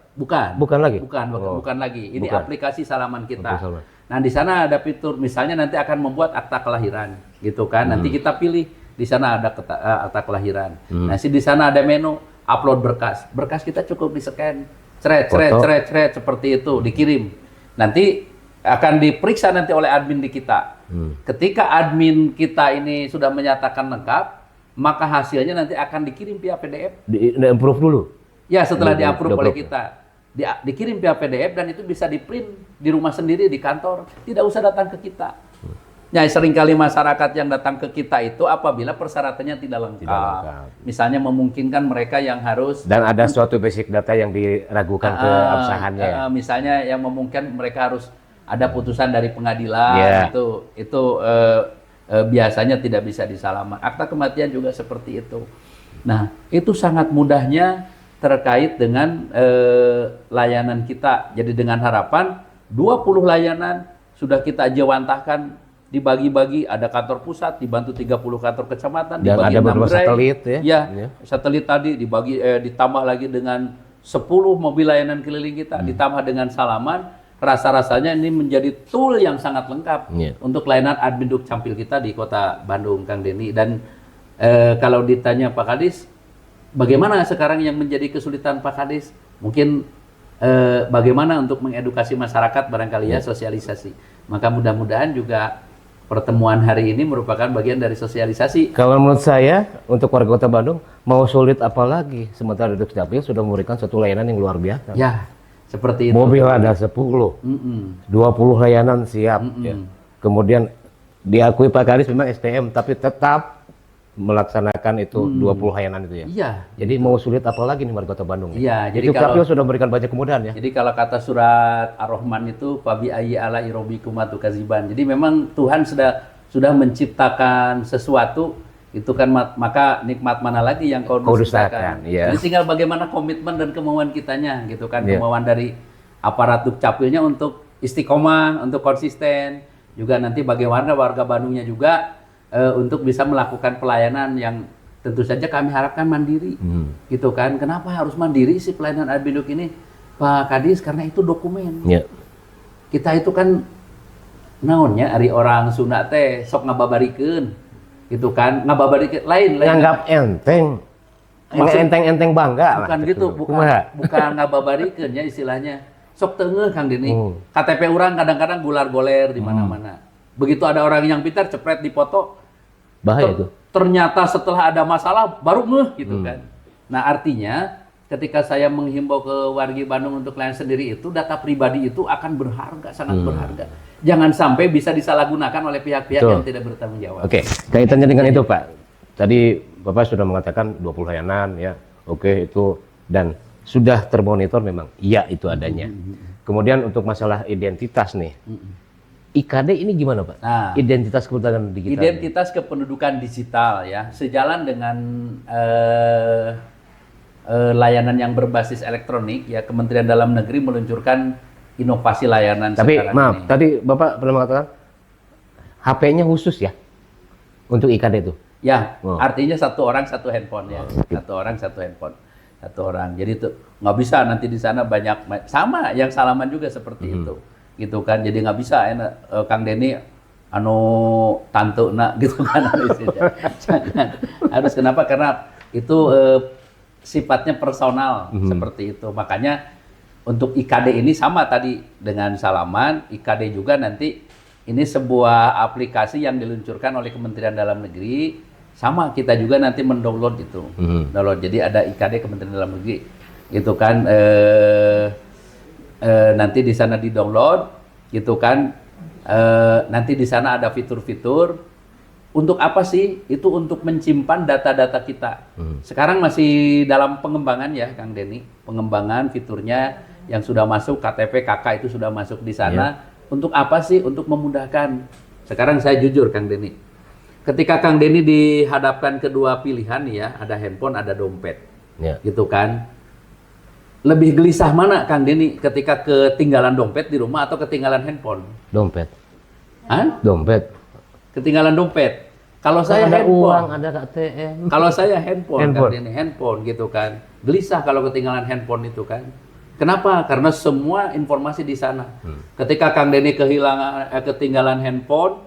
Bukan lagi? Bukan lagi. Ini Bukan. aplikasi Salaman kita. Aplikasi Salaman. Nah, di sana ada fitur, misalnya nanti akan membuat akta kelahiran, gitu kan. Nanti kita pilih, di sana ada akta kelahiran. Nah, di sana ada menu, upload berkas. Berkas kita cukup di-scan, cret, seperti itu, dikirim. Nanti akan diperiksa nanti oleh admin di kita. Ketika admin kita ini sudah menyatakan lengkap, maka hasilnya nanti akan dikirim via PDF. Di-approve dulu? Ya, setelah di-approve oleh kita. Dikirim via PDF dan itu bisa di-print di rumah sendiri, di kantor. Tidak usah datang ke kita. Ya, seringkali masyarakat yang datang ke kita itu apabila persyaratannya tidak lengkap. Misalnya memungkinkan mereka yang harus... Dan ada suatu basic data yang diragukan keabsahannya ya? Misalnya yang memungkinkan mereka harus ada putusan dari pengadilan, itu biasanya tidak bisa disalaman. Akta kematian juga seperti itu. Nah, itu sangat mudahnya terkait dengan layanan kita. Jadi dengan harapan 20 layanan sudah kita jawantahkan, dibagi-bagi, ada kantor pusat dibantu 30 kantor kecamatan, dan dibagi ada beberapa 6 gerai. satelit ya? Ya, satelit tadi dibagi ditambah lagi dengan 10 mobil layanan keliling kita, ditambah dengan Salaman. Rasa-rasanya ini menjadi tool yang sangat lengkap untuk layanan admin Dukcapil kita di Kota Bandung, Kang Denny. Dan kalau ditanya Pak Kadis, bagaimana sekarang yang menjadi kesulitan Pak Kadis? Mungkin bagaimana untuk mengedukasi masyarakat barangkali ya, sosialisasi. Maka mudah-mudahan juga pertemuan hari ini merupakan bagian dari sosialisasi. Kalau menurut saya, untuk warga Kota Bandung, mau sulit apa lagi? Sementara Dukcapil sudah memberikan satu layanan yang luar biasa. Ya, seperti itu. Mobil ada 10, 20 layanan siap. Ya. Kemudian diakui Pak Kadis memang STM, tapi tetap melaksanakan itu 20 layanan itu ya. Iya. Jadi mau sulit apa lagi nih warga Kota Bandung? Iya. Jadi Dukcapil sudah memberikan banyak kemudahan ya. Jadi kalau kata surat Ar-Rahman itu fabi ayyi ala irobikum kaziban. Jadi memang Tuhan sudah menciptakan sesuatu itu kan, maka nikmat mana lagi yang kau dustakan. Ya. Jadi tinggal bagaimana komitmen dan kemauan kitanya gitu kan. Kemauan dari aparat Dukcapilnya untuk istiqomah, untuk konsisten. Juga nanti bagaimana warga Bandungnya juga untuk bisa melakukan pelayanan yang tentu saja kami harapkan mandiri. Gitu kan. Kenapa harus mandiri sih pelayanan admin Duk ini Pak Kadis? Karena itu dokumen. Kita itu kan naonnya ari orang Sunda teh sok ngababarikeun. Gitu kan, ngababarikeun lain nganggap enteng. Enteng bangga. Bukan gitu, bukan ngababarikeun ya istilahnya. Sok teungeuh Kang Denny. KTP orang kadang-kadang gular-goler di mana-mana. Begitu ada orang yang pintar cepret dipoto, bahaya itu. Ternyata setelah ada masalah baru ngeh gitu kan. Nah, artinya ketika saya menghimbau ke wargi Bandung untuk layanan sendiri itu, data pribadi itu akan berharga, sangat berharga. Jangan sampai bisa disalahgunakan oleh pihak-pihak yang tidak bertanggung jawab. Oke, kaitannya dengan itu Pak. Tadi Bapak sudah mengatakan 20 layanan ya. Oke, itu dan sudah termonitor memang. Iya, itu adanya. Kemudian untuk masalah identitas nih. IKD ini gimana Pak? Nah, identitas kependudukan digital. Identitas kependudukan digital ya, sejalan dengan layanan yang berbasis elektronik ya, Kementerian Dalam Negeri meluncurkan inovasi layanan. Tapi ini. maaf, tadi Bapak pernah mengatakan HP-nya khusus ya untuk IKD itu. Ya, artinya satu orang satu handphone ya, satu orang satu handphone, satu orang. Jadi itu nggak bisa nanti di sana banyak sama yang Salaman juga seperti itu, gitu kan. Jadi nggak bisa Kang Denny anu tante nak gitu kan harus kenapa? Karena itu sifatnya personal seperti itu. Makanya untuk IKD ini sama tadi dengan Salaman, IKD juga nanti ini sebuah aplikasi yang diluncurkan oleh Kementerian Dalam Negeri. Sama kita juga nanti mendownload itu. Download. Jadi ada IKD Kementerian Dalam Negeri. Gitu kan nanti di sana di-download gitu kan. Nanti di sana ada fitur-fitur. Untuk apa sih? Itu untuk menyimpan data-data kita. Sekarang masih dalam pengembangan ya, Kang Denny. Pengembangan fiturnya yang sudah masuk, KTP, KK itu sudah masuk di sana. Untuk apa sih? Untuk memudahkan. Sekarang saya jujur, Kang Denny. Ketika Kang Denny dihadapkan kedua pilihan ya, ada handphone, ada dompet. Gitu kan. Lebih gelisah mana, Kang Denny, ketika ketinggalan dompet di rumah atau ketinggalan handphone? Dompet. Hah? Dompet. Ketinggalan dompet. Kalau Kan saya ada handphone, uang, ada ATM. kalau saya handphone, Handphone. Kang Denny, handphone gitu kan. Gelisah kalau ketinggalan handphone itu kan. Kenapa? Karena semua informasi di sana. Ketika Kang Denny ketinggalan handphone,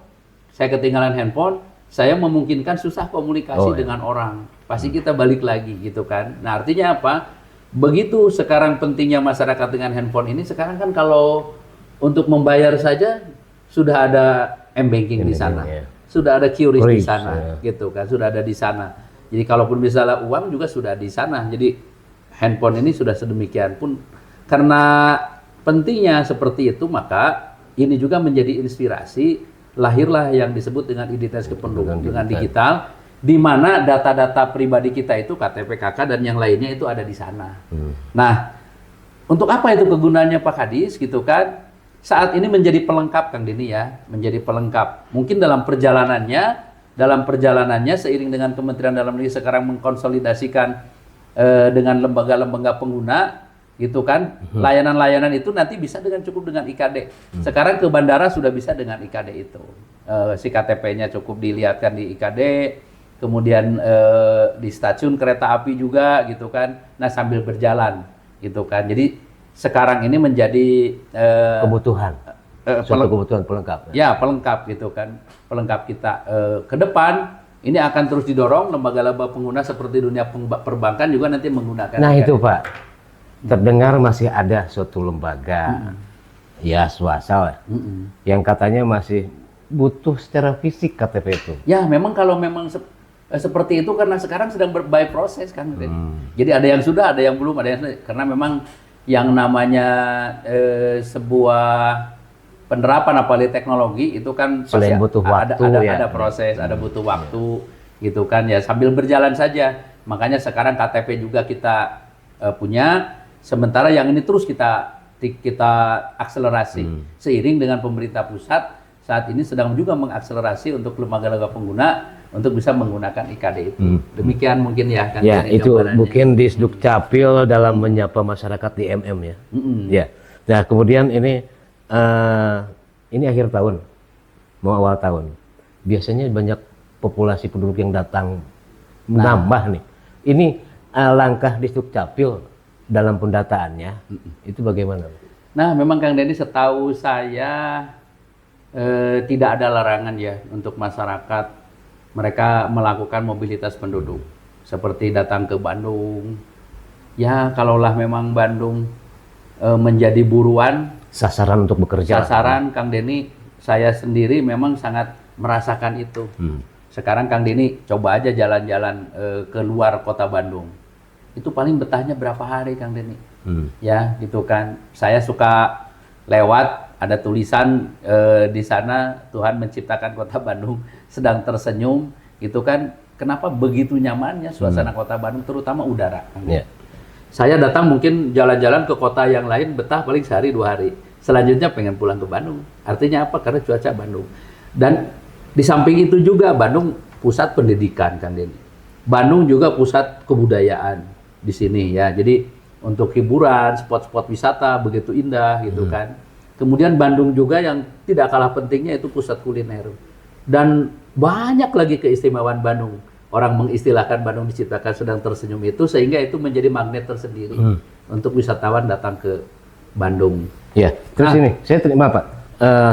saya ketinggalan handphone, saya memungkinkan susah komunikasi dengan orang. Pasti kita balik lagi gitu kan. Nah, artinya apa? Begitu sekarang pentingnya masyarakat dengan handphone ini, sekarang kan kalau untuk membayar saja sudah ada m-banking di sana. Ya. Sudah ada QRIS di QRIS, sana gitu kan, sudah ada di sana. Jadi kalaupun misalnya uang juga sudah di sana. Jadi handphone ini sudah sedemikian pun karena pentingnya seperti itu, maka ini juga menjadi inspirasi, lahirlah yang disebut dengan identitas kependudukan dengan digital, di mana data-data pribadi kita itu KTP, KK dan yang lainnya itu ada di sana. Nah, untuk apa itu kegunaannya Pak Kadis gitu kan? Saat ini menjadi pelengkap Kang Denny ya, menjadi pelengkap. Mungkin dalam perjalanannya seiring dengan Kementerian Dalam Negeri sekarang mengkonsolidasikan dengan lembaga-lembaga pengguna gitu kan, layanan-layanan itu nanti bisa cukup dengan IKD. Sekarang ke bandara sudah bisa dengan IKD itu. Si KTP-nya cukup dilihatkan di IKD, kemudian di stasiun kereta api juga gitu kan. Nah, sambil berjalan gitu kan. Jadi sekarang ini menjadi Kebutuhan. Suatu kebutuhan pelengkap. Ya, pelengkap gitu kan. Pelengkap kita ke depan ini akan terus didorong lembaga-lembaga pengguna seperti dunia perbankan juga nanti menggunakan. Nah, itu Pak. Terdengar masih ada suatu lembaga ya swasta yang katanya masih butuh secara fisik KTP itu. Ya, memang kalau memang seperti itu karena sekarang sedang by proses kan. Jadi ada yang sudah, ada yang belum, ada yang karena memang yang namanya sebuah penerapan apalagi teknologi itu kan selain butuh waktu ada proses, ada butuh waktu gitu kan ya, sambil berjalan saja. Makanya sekarang KTP juga kita punya, sementara yang ini terus kita akselerasi seiring dengan pemerintah pusat saat ini sedang juga mengakselerasi untuk lembaga-lembaga pengguna untuk bisa menggunakan IKD itu. Demikian mungkin ya kan. Ya, itu mungkin di Sdukcapil dalam menyapa masyarakat di MM ya. Ya. Nah, kemudian ini akhir tahun, mau awal tahun. Biasanya banyak populasi penduduk yang datang menambah nih. Ini langkah di Sdukcapil dalam pendataannya itu bagaimana? Nah, memang Kang Denny, setahu saya tidak ada larangan ya untuk masyarakat mereka melakukan mobilitas penduduk seperti datang ke Bandung. Ya, kalaulah memang Bandung menjadi buruan, sasaran untuk bekerja. Sasaran Kang Denny, saya sendiri memang sangat merasakan itu. Sekarang Kang Denny coba aja jalan-jalan ke luar kota Bandung. Itu paling betahnya berapa hari Kang Denny? Ya, gitu kan. Saya suka lewat, ada tulisan di sana, Tuhan menciptakan kota Bandung sedang tersenyum, gitu kan. Kenapa begitu nyamannya suasana kota Bandung, terutama udara. Saya datang mungkin jalan-jalan ke kota yang lain, betah paling sehari 2 hari. Selanjutnya pengen pulang ke Bandung. Artinya apa? Karena cuaca Bandung. Dan di samping itu juga Bandung pusat pendidikan Kang Denny. Bandung juga pusat kebudayaan di sini ya. Jadi untuk hiburan, spot-spot wisata begitu indah gitu kan. Kemudian Bandung juga yang tidak kalah pentingnya itu pusat kuliner. Dan banyak lagi keistimewaan Bandung. Orang mengistilahkan Bandung diciptakan sedang tersenyum itu, sehingga itu menjadi magnet tersendiri untuk wisatawan datang ke Bandung. Ya, terus ini saya terima Pak.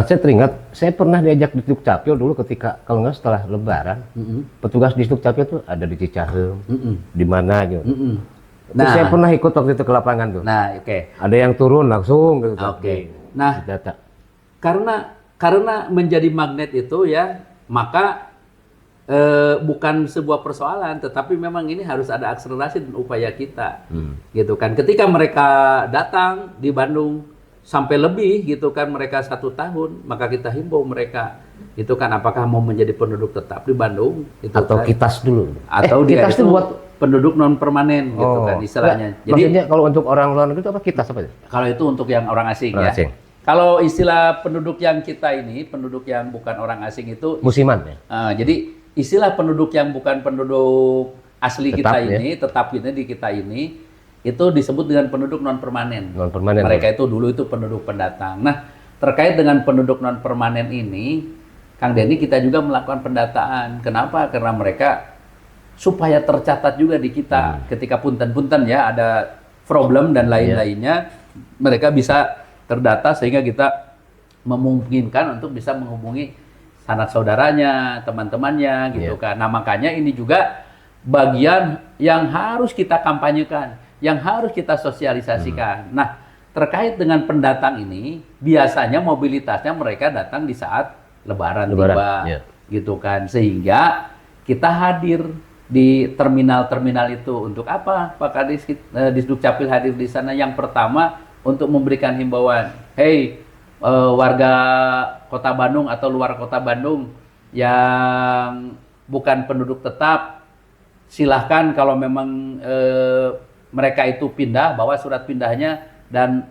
Saya teringat, saya pernah diajak di Sdukcapil dulu ketika kalau nggak setelah Lebaran, petugas di Sdukcapil tuh ada di Cicahem, di mana gitu. Nah, saya pernah ikut waktu itu ke lapangan tuh. Nah, oke. Ada yang turun langsung gitu. Nah, data. Karena menjadi magnet itu ya, maka bukan sebuah persoalan, tetapi memang ini harus ada akselerasi dan upaya kita, gitu kan. Ketika mereka datang di Bandung sampai lebih, gitu kan, mereka 1 tahun, maka kita himbau mereka, itu kan, apakah mau menjadi penduduk tetap di Bandung, gitu atau kan? kitas dulu, atau dia kitas itu buat penduduk non permanen, gitu kan, istilahnya. Jadi maksudnya kalau untuk orang luar negeri itu apa kitas apa itu? Kalau itu untuk yang orang asing, orang ya. Asing. Kalau istilah penduduk yang kita ini, penduduk yang bukan orang asing itu musiman ya. Jadi istilah penduduk yang bukan penduduk asli tetap, kita ini, tetap ini di kita ini, itu disebut dengan penduduk non permanen. Non permanen. Mereka itu dulu itu penduduk pendatang. Nah, terkait dengan penduduk non permanen ini, Kang Denny, kita juga melakukan pendataan. Kenapa? Karena mereka supaya tercatat juga di kita ketika punten-punten ya ada problem dan lain-lainnya, mereka bisa terdata sehingga kita memungkinkan untuk bisa menghubungi sanak saudaranya, teman-temannya gitu kan. Nah, makanya ini juga bagian yang harus kita kampanyekan, yang harus kita sosialisasikan. Nah, terkait dengan pendatang ini, biasanya mobilitasnya mereka datang di saat Lebaran tiba, gitu kan. Sehingga kita hadir di terminal-terminal itu untuk apa? Pak Kadis, Disduk Capil hadir di sana. Yang pertama untuk memberikan himbauan, hey warga Kota Bandung atau luar Kota Bandung yang bukan penduduk tetap, silahkan kalau memang mereka itu pindah, bawa surat pindahnya dan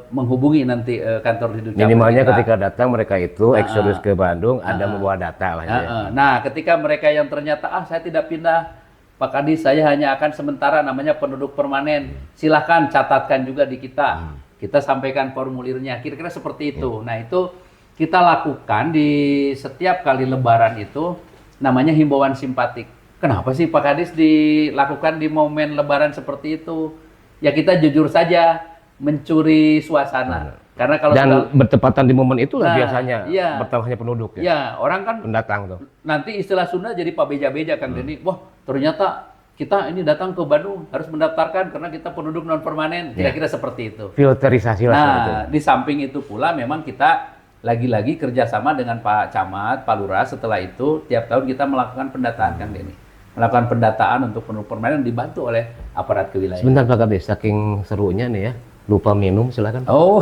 menghubungi nanti kantor Disduk Capil. Minimalnya ketika datang mereka itu eksodus ke Bandung ada membawa data lah ya. Nah, ketika mereka yang ternyata saya tidak pindah, Pak Kadis, saya hanya akan sementara namanya penduduk permanen. Silahkan catatkan juga di kita. Kita sampaikan formulirnya. Kira-kira seperti itu. Nah, itu kita lakukan di setiap kali Lebaran itu namanya himbauan simpatik. Kenapa sih Pak Kadis dilakukan di momen Lebaran seperti itu? Ya kita jujur saja, mencuri suasana. Karena kalau bertepatan di momen itulah biasanya bertambahnya penduduk ya. Orang kan pendatang tuh. Nanti istilah Sunda jadi Pak Beja-beja kan Denny. Wah, ternyata kita ini datang ke Bandung harus mendaftarkan karena kita penduduk non permanen. Kira-kira seperti itu. Filterisasi lah. Nah, di samping itu pula memang kita lagi-lagi kerjasama dengan Pak Camat, Pak Lurah. Setelah itu tiap tahun kita melakukan pendataan Kang Denny. Melakukan pendataan untuk penduduk permanen dibantu oleh aparat kewilayahan. Sebentar Pak Kadis, saking serunya nih ya. Lupa minum, silakan. Oh,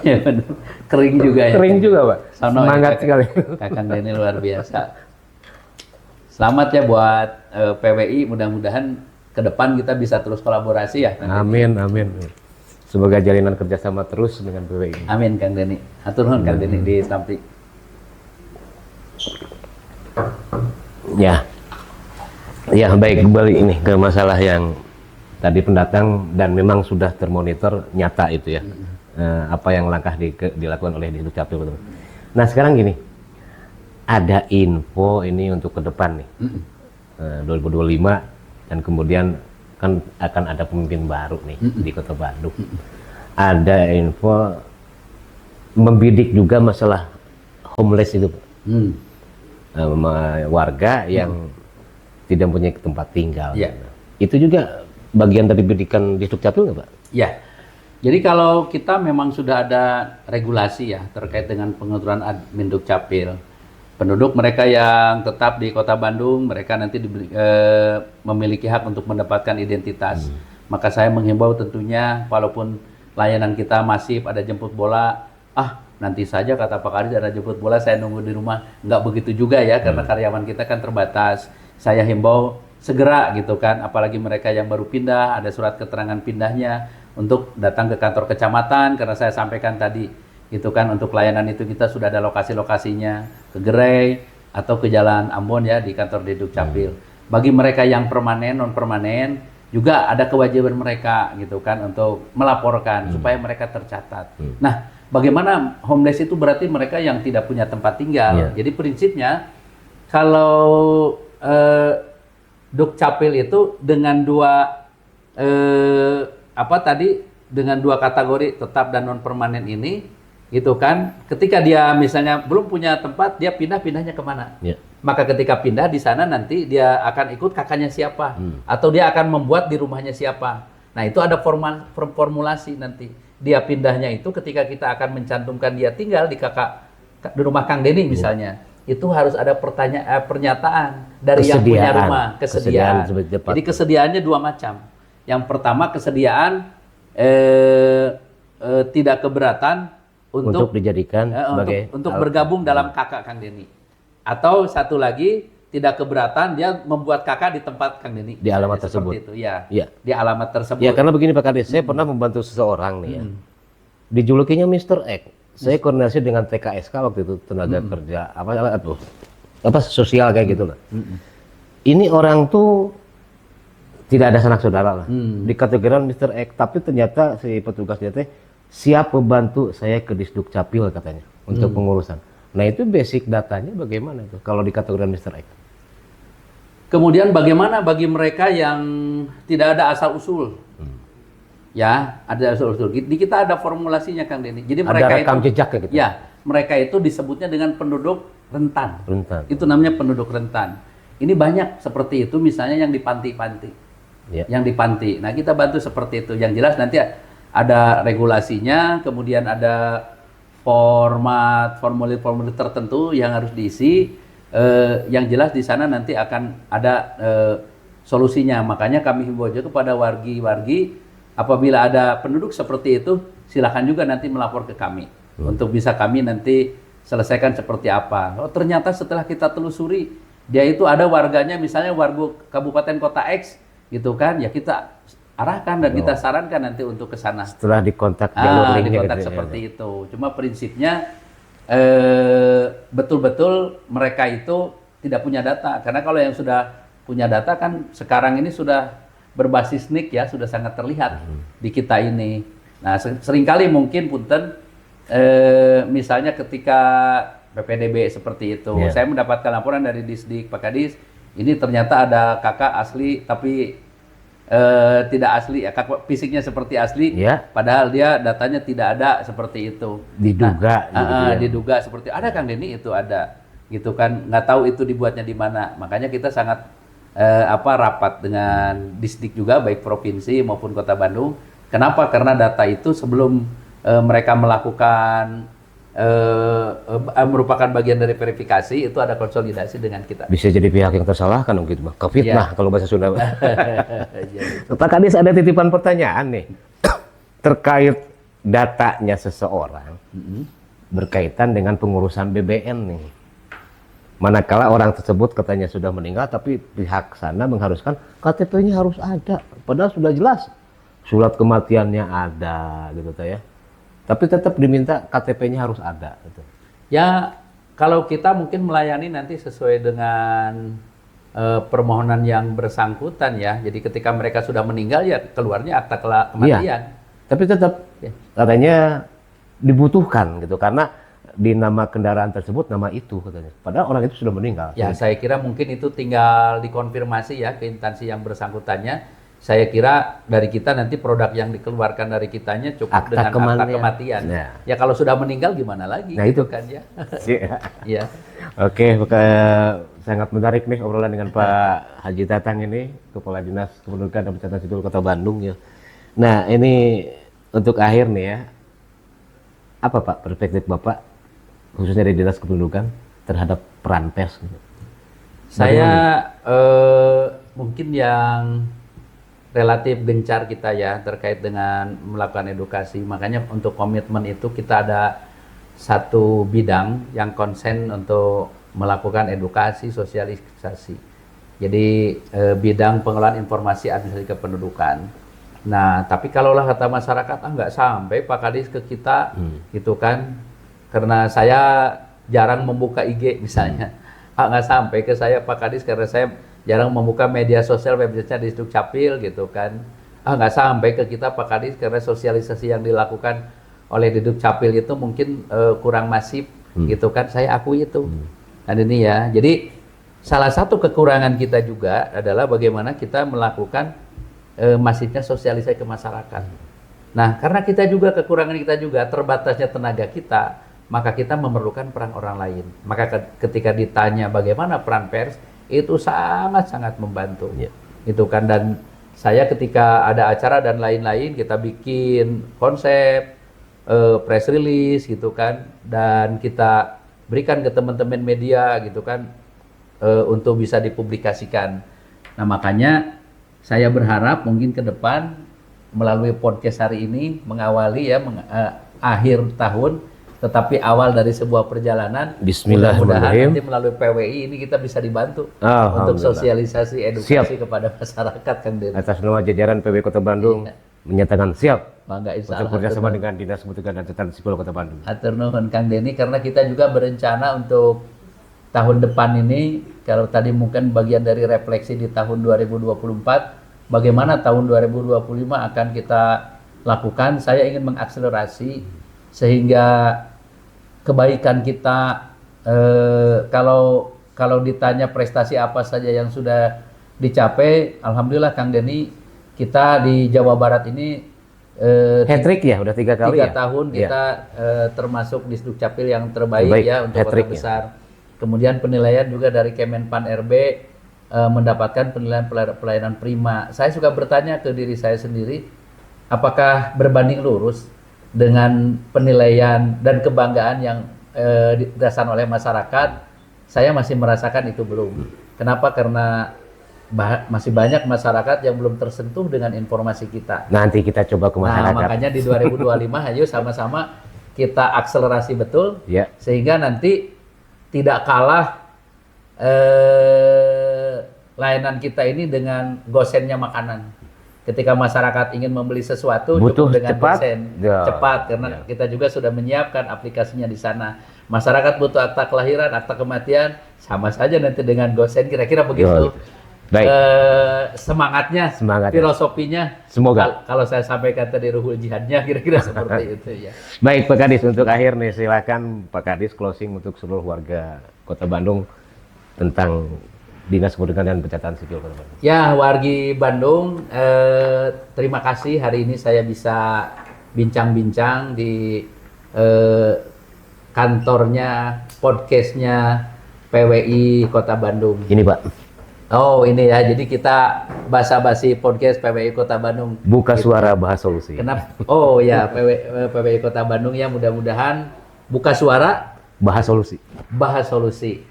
iya benar. Kering juga ya. Kering juga, Pak. Semangat sekali. Kakang Denny luar biasa. Selamat ya buat PWI. Mudah-mudahan ke depan kita bisa terus kolaborasi ya. Amin, amin. Semoga jalinan kerjasama terus dengan PWI. Amin, Kang Denny. Atur nuhun Kang Denny di samping. Ya, baik, kembali ini ke masalah yang tadi pendatang dan memang sudah termonitor nyata itu ya, apa yang langkah dilakukan oleh Disduk Capil. Nah sekarang gini, ada info ini untuk ke depan nih, 2025 dan kemudian kan akan ada pemimpin baru nih di Kota Bandung. Ada info membidik juga masalah homeless itu, warga yang tidak punya tempat tinggal. Itu juga bagian dari pendidikan Disduk Capil nggak Pak? Ya, jadi kalau kita memang sudah ada regulasi ya terkait dengan pengaturan Admin Dukcapil, penduduk mereka yang tetap di Kota Bandung, mereka nanti memiliki hak untuk mendapatkan identitas. Maka saya menghimbau tentunya, walaupun layanan kita masif, ada jemput bola, nanti saja kata Pak Kadis ada jemput bola, saya nunggu di rumah. Nggak begitu juga ya, karena karyawan kita kan terbatas. Saya himbau segera gitu kan, apalagi mereka yang baru pindah, ada surat keterangan pindahnya untuk datang ke kantor kecamatan, karena saya sampaikan tadi gitu kan, untuk layanan itu kita sudah ada lokasi-lokasinya, ke Gerai atau ke Jalan Ambon ya, di kantor Disduk Capil. Bagi mereka yang permanen, non permanen juga ada kewajiban mereka gitu kan untuk melaporkan supaya mereka tercatat. Nah, bagaimana homeless itu berarti mereka yang tidak punya tempat tinggal. Jadi prinsipnya kalau Dukcapil itu dengan dengan dua kategori tetap dan non permanen ini gitu kan, ketika dia misalnya belum punya tempat, dia pindahnya kemana? Maka ketika pindah di sana nanti dia akan ikut kakaknya siapa, atau dia akan membuat di rumahnya siapa. Nah itu ada formulasi nanti dia pindahnya itu ketika kita akan mencantumkan dia tinggal di rumah Kang Denny misalnya. Itu harus ada pernyataan dari yang punya rumah, kesediaan. Jadi kesediaannya dua macam. Yang pertama kesediaan tidak keberatan untuk dijadikan sebagai untuk bergabung dalam kakak Kang Denny. Atau satu lagi tidak keberatan dia membuat kakak di tempat Kang Denny. Di alamat tersebut. Itu ya. Di alamat tersebut. Ya karena begini Pak Kadis, saya pernah membantu seseorang nih ya. Dijulukinya Mr. X. Saya koordinasi dengan TKSK waktu itu, tenaga kerja apa sosial kayak gitu lah. Ini orang tuh tidak ada sanak saudara lah. Dikategorikan Mr. X, tapi ternyata si petugas dia siap membantu saya ke Disduk Capil katanya untuk pengurusan. Nah itu basic datanya bagaimana itu kalau di kategori Mr. X? Kemudian bagaimana bagi mereka yang tidak ada asal-usul? Ya, ada asal-usul. Di kita ada formulasinya Kang Denny. Jadi mereka Ada rekam itu, jejak ya gitu? ya, mereka itu disebutnya dengan penduduk rentan. Rentan. Itu namanya penduduk rentan. Ini banyak seperti itu misalnya yang di panti-panti. Ya. Yang di panti. Nah, kita bantu seperti itu. Yang jelas nanti ada regulasinya, kemudian ada formulir-formulir tertentu yang harus diisi. Yang jelas di sana nanti akan ada solusinya. Makanya kami himbau juga kepada wargi-wargi, apabila ada penduduk seperti itu, silakan juga nanti melapor ke kami untuk bisa kami nanti selesaikan seperti apa. Oh, ternyata setelah kita telusuri, dia itu ada warganya, misalnya warga kabupaten kota X, gitu kan? Ya kita arahkan dan kita sarankan nanti untuk ke sana. Setelah dikontak jalur linknya dikontak gitu, seperti itu. Cuma prinsipnya betul-betul mereka itu tidak punya data, karena kalau yang sudah punya data kan sekarang ini sudah berbasis NIK ya, sudah sangat terlihat di kita ini. Nah, seringkali mungkin punten misalnya ketika PPDB seperti itu, saya mendapatkan laporan dari Disdik Pak Kadis, ini ternyata ada kakak asli tapi tidak asli ya, kakak fisiknya seperti asli, padahal dia datanya tidak ada seperti itu. Diduga, diduga seperti ada Kang Denny, itu ada, gitu kan? Nggak tahu itu dibuatnya di mana. Makanya kita sangat rapat dengan Disdik juga, baik provinsi maupun Kota Bandung. Kenapa? Karena data itu sebelum mereka melakukan merupakan bagian dari verifikasi, itu ada konsolidasi dengan kita. Bisa jadi pihak yang tersalahkan gitu, kefitnah kalau bahasa Sunda. Pak Kadis, ada titipan pertanyaan nih terkait datanya seseorang berkaitan dengan pengurusan BBM nih. Manakala orang tersebut katanya sudah meninggal, tapi pihak sana mengharuskan KTP-nya harus ada, padahal sudah jelas surat kematiannya ada, gitu ya. Tapi tetap diminta KTP-nya harus ada. Gitu. Ya, kalau kita mungkin melayani nanti sesuai dengan permohonan yang bersangkutan ya. Jadi ketika mereka sudah meninggal ya keluarnya akta kematian. Iya, tapi tetap katanya dibutuhkan gitu, karena di nama kendaraan tersebut nama itu katanya. Padahal orang itu sudah meninggal. Ya, saya kira mungkin itu tinggal dikonfirmasi ya ke instansi yang bersangkutannya. Saya kira dari kita nanti produk yang dikeluarkan dari kitanya cukup akta dengan akta kematian. Ya kalau sudah meninggal gimana lagi? Nah itu kan ya. Ya. Oke, sangat menarik nih obrolan dengan Pak Haji Tatang ini, Kepala Dinas Kependudukan dan Pencatatan Sipil Kota Bandung ya. Nah ini untuk akhir nih ya, apa Pak perspektif Bapak khususnya dari Dinas Kependudukan terhadap peran pers? Saya mungkin yang relatif gencar kita ya terkait dengan melakukan edukasi. Makanya untuk komitmen itu kita ada satu bidang yang konsen untuk melakukan edukasi, sosialisasi. Jadi bidang pengelolaan informasi administrasi kependudukan. Nah, tapi kalaulah kata masyarakat nggak sampai Pak Kadis ke kita, gitu kan? Karena saya jarang membuka IG misalnya, nggak sampai ke saya Pak Kadis karena saya jarang membuka media sosial websitenya di Dukcapil gitu kan. Nggak sampai ke kita Pak Kadis karena sosialisasi yang dilakukan oleh di Dukcapil itu mungkin kurang masif gitu kan. Saya akui itu. Dan ini ya. Jadi salah satu kekurangan kita juga adalah bagaimana kita melakukan masifnya sosialisasi ke masyarakat. Nah, karena kita juga kekurangan kita juga terbatasnya tenaga kita, maka kita memerlukan peran orang lain. Maka ketika ditanya bagaimana peran pers, itu sangat-sangat membantu, itu kan. Dan saya ketika ada acara dan lain-lain kita bikin konsep, press release gitu kan, dan kita berikan ke teman-teman media gitu kan, untuk bisa dipublikasikan. Nah makanya saya berharap mungkin ke depan melalui podcast hari ini mengawali ya akhir tahun, tetapi awal dari sebuah perjalanan. Bismillahirrahmanirrahim. Nanti melalui PWI ini kita bisa dibantu untuk sosialisasi edukasi kepada masyarakat Kang Denny. Atas nama jajaran PWI Kota Bandung menyatakan siap Bangga untuk bekerjasama dengan Dinas Kependudukan dan Pencatatan Sipil Kota Bandung. Hatur nuhun Kang Denny, karena kita juga berencana untuk tahun depan ini, kalau tadi mungkin bagian dari refleksi di tahun 2024, bagaimana tahun 2025 akan kita lakukan. Saya ingin mengakselerasi sehingga kebaikan kita kalau ditanya prestasi apa saja yang sudah dicapai, alhamdulillah Kang Denny, kita di Jawa Barat ini Hat-trick ya, udah 3 kali 3 ya. tahun Iya. kita termasuk di Sdukcapil yang terbaik Terbaik, ya untuk kota hat-trick ya. besar. Kemudian penilaian juga dari Kemenpan RB mendapatkan penilaian pelayanan prima. Saya suka bertanya ke diri saya sendiri, apakah berbanding lurus dengan penilaian dan kebanggaan yang dirasakan oleh masyarakat? Saya masih merasakan itu belum. Kenapa? Karena masih banyak masyarakat yang belum tersentuh dengan informasi kita. Nanti kita coba ke Nah, masyarakat. makanya di 2025 ayo sama-sama kita akselerasi betul Ya. sehingga nanti tidak kalah layanan kita ini dengan gosennya makanan. Ketika masyarakat ingin membeli sesuatu Butuh cukup dengan cepat. gosen, Ya. cepat karena kita juga sudah menyiapkan aplikasinya di sana. Masyarakat butuh akta kelahiran, akta kematian, sama saja nanti dengan gosen, kira-kira begitu. Baik. Semangatnya, filosofinya. Semoga. Kalau saya sampaikan tadi ruhul jihadnya, kira-kira seperti itu ya. Baik Pak Kadis, untuk akhir nih silakan Pak Kadis closing untuk seluruh warga Kota Bandung tentang Dinas Kependudukan dan Pencatatan Sipil Kota Bandung. Ya, wargi Bandung, terima kasih hari ini saya bisa bincang-bincang di kantornya, podcastnya PWI Kota Bandung. Ini Pak, Oh ini ya, jadi kita basa-basi podcast PWI Kota Bandung. buka suara bahas solusi. Kenapa? Oh ya, PWI Kota Bandung ya, mudah-mudahan buka suara, Bahas solusi. bahas solusi.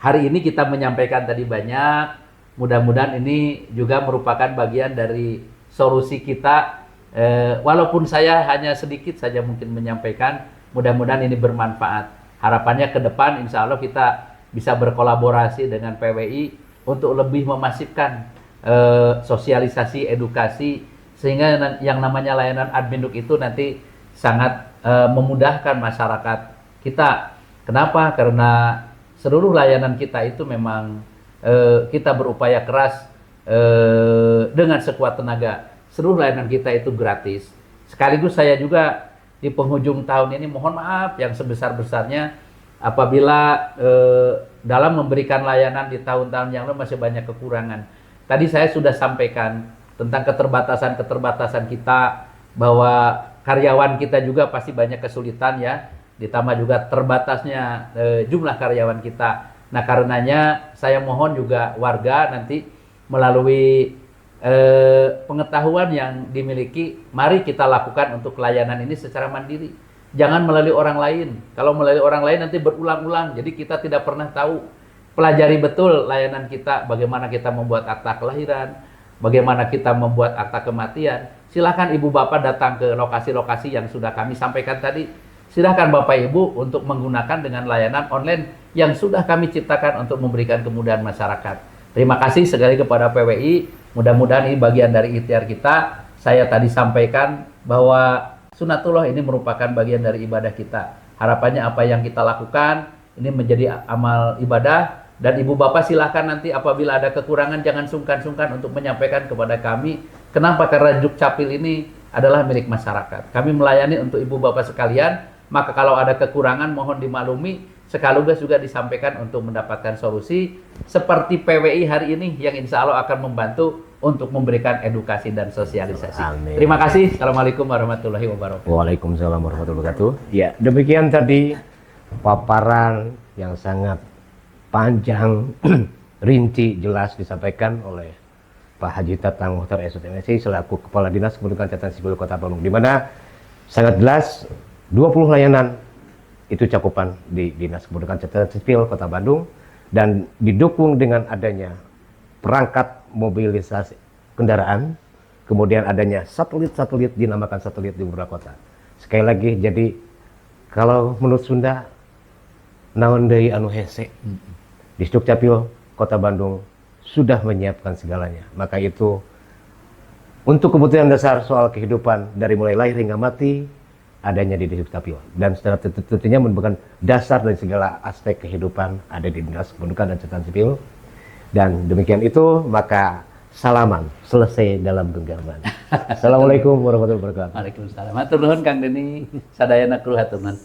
Hari ini kita menyampaikan tadi banyak, mudah-mudahan ini juga merupakan bagian dari solusi kita. Walaupun saya hanya sedikit saja mungkin menyampaikan, mudah-mudahan ini bermanfaat. Harapannya ke depan insya Allah kita bisa berkolaborasi dengan PWI untuk lebih memasifkan sosialisasi, edukasi, sehingga yang namanya layanan adminduk itu nanti sangat memudahkan masyarakat kita. Kenapa? Karena seluruh layanan kita itu memang kita berupaya keras dengan sekuat tenaga. Seluruh layanan kita itu gratis. Sekaligus saya juga di penghujung tahun ini mohon maaf yang sebesar-besarnya apabila dalam memberikan layanan di tahun-tahun yang lalu masih banyak kekurangan. Tadi saya sudah sampaikan tentang keterbatasan-keterbatasan kita, bahwa karyawan kita juga pasti banyak kesulitan ya, ditambah juga terbatasnya jumlah karyawan kita. Nah karenanya saya mohon juga warga nanti melalui pengetahuan yang dimiliki, mari kita lakukan untuk layanan ini secara mandiri. Jangan melalui orang lain. Kalau melalui orang lain nanti berulang-ulang. Jadi kita tidak pernah tahu. Pelajari betul layanan kita, bagaimana kita membuat akta kelahiran, bagaimana kita membuat akta kematian. Silakan Ibu Bapak datang ke lokasi-lokasi yang sudah kami sampaikan tadi. Silakan Bapak Ibu untuk menggunakan dengan layanan online yang sudah kami ciptakan untuk memberikan kemudahan masyarakat. Terima kasih sekali kepada PWI. Mudah-mudahan ini bagian dari ikhtiar kita. Saya tadi sampaikan bahwa Sunatullah ini merupakan bagian dari ibadah kita. Harapannya apa yang kita lakukan ini menjadi amal ibadah. Dan Ibu Bapak silahkan nanti apabila ada kekurangan jangan sungkan-sungkan untuk menyampaikan kepada kami. Kenapa? Karena Dukcapil ini adalah milik masyarakat. Kami melayani untuk Ibu Bapak sekalian. Maka kalau ada kekurangan mohon dimaklumi. Sekaligus juga disampaikan untuk mendapatkan solusi. Seperti PWI hari ini yang insya Allah akan membantu untuk memberikan edukasi dan sosialisasi. Amin. Terima kasih. Assalamualaikum warahmatullahi wabarakatuh. Waalaikumsalam warahmatullahi wabarakatuh. Ya, demikian tadi paparan yang sangat panjang, rinci, jelas disampaikan oleh Pak Haji Tatang Muhtar SOTMSI selaku Kepala Dinas Kependudukan Catatan Sipil Kota Bandung, di mana sangat jelas 20 layanan itu cakupan di Dinas Kependudukan Catatan Sipil Kota Bandung, dan didukung dengan adanya perangkat mobilisasi kendaraan, kemudian adanya satelit-satelit, dinamakan satelit di beberapa kota. Sekali lagi, jadi kalau menurut Sunda, naon deui anu hese, di Dukcapil Kota Bandung sudah menyiapkan segalanya. Maka itu untuk kebutuhan dasar soal kehidupan dari mulai lahir hingga mati adanya di Dukcapil, dan secara tentunya merupakan dasar dari segala aspek kehidupan ada di Dinas Kependudukan dan Catatan Sipil. Dan demikian itu, maka salaman selesai dalam genggaman. Assalamualaikum warahmatullahi wabarakatuh. Waalaikumsalam. Hatur nuhun Kang Denny, sadayana kru hatur nuhun.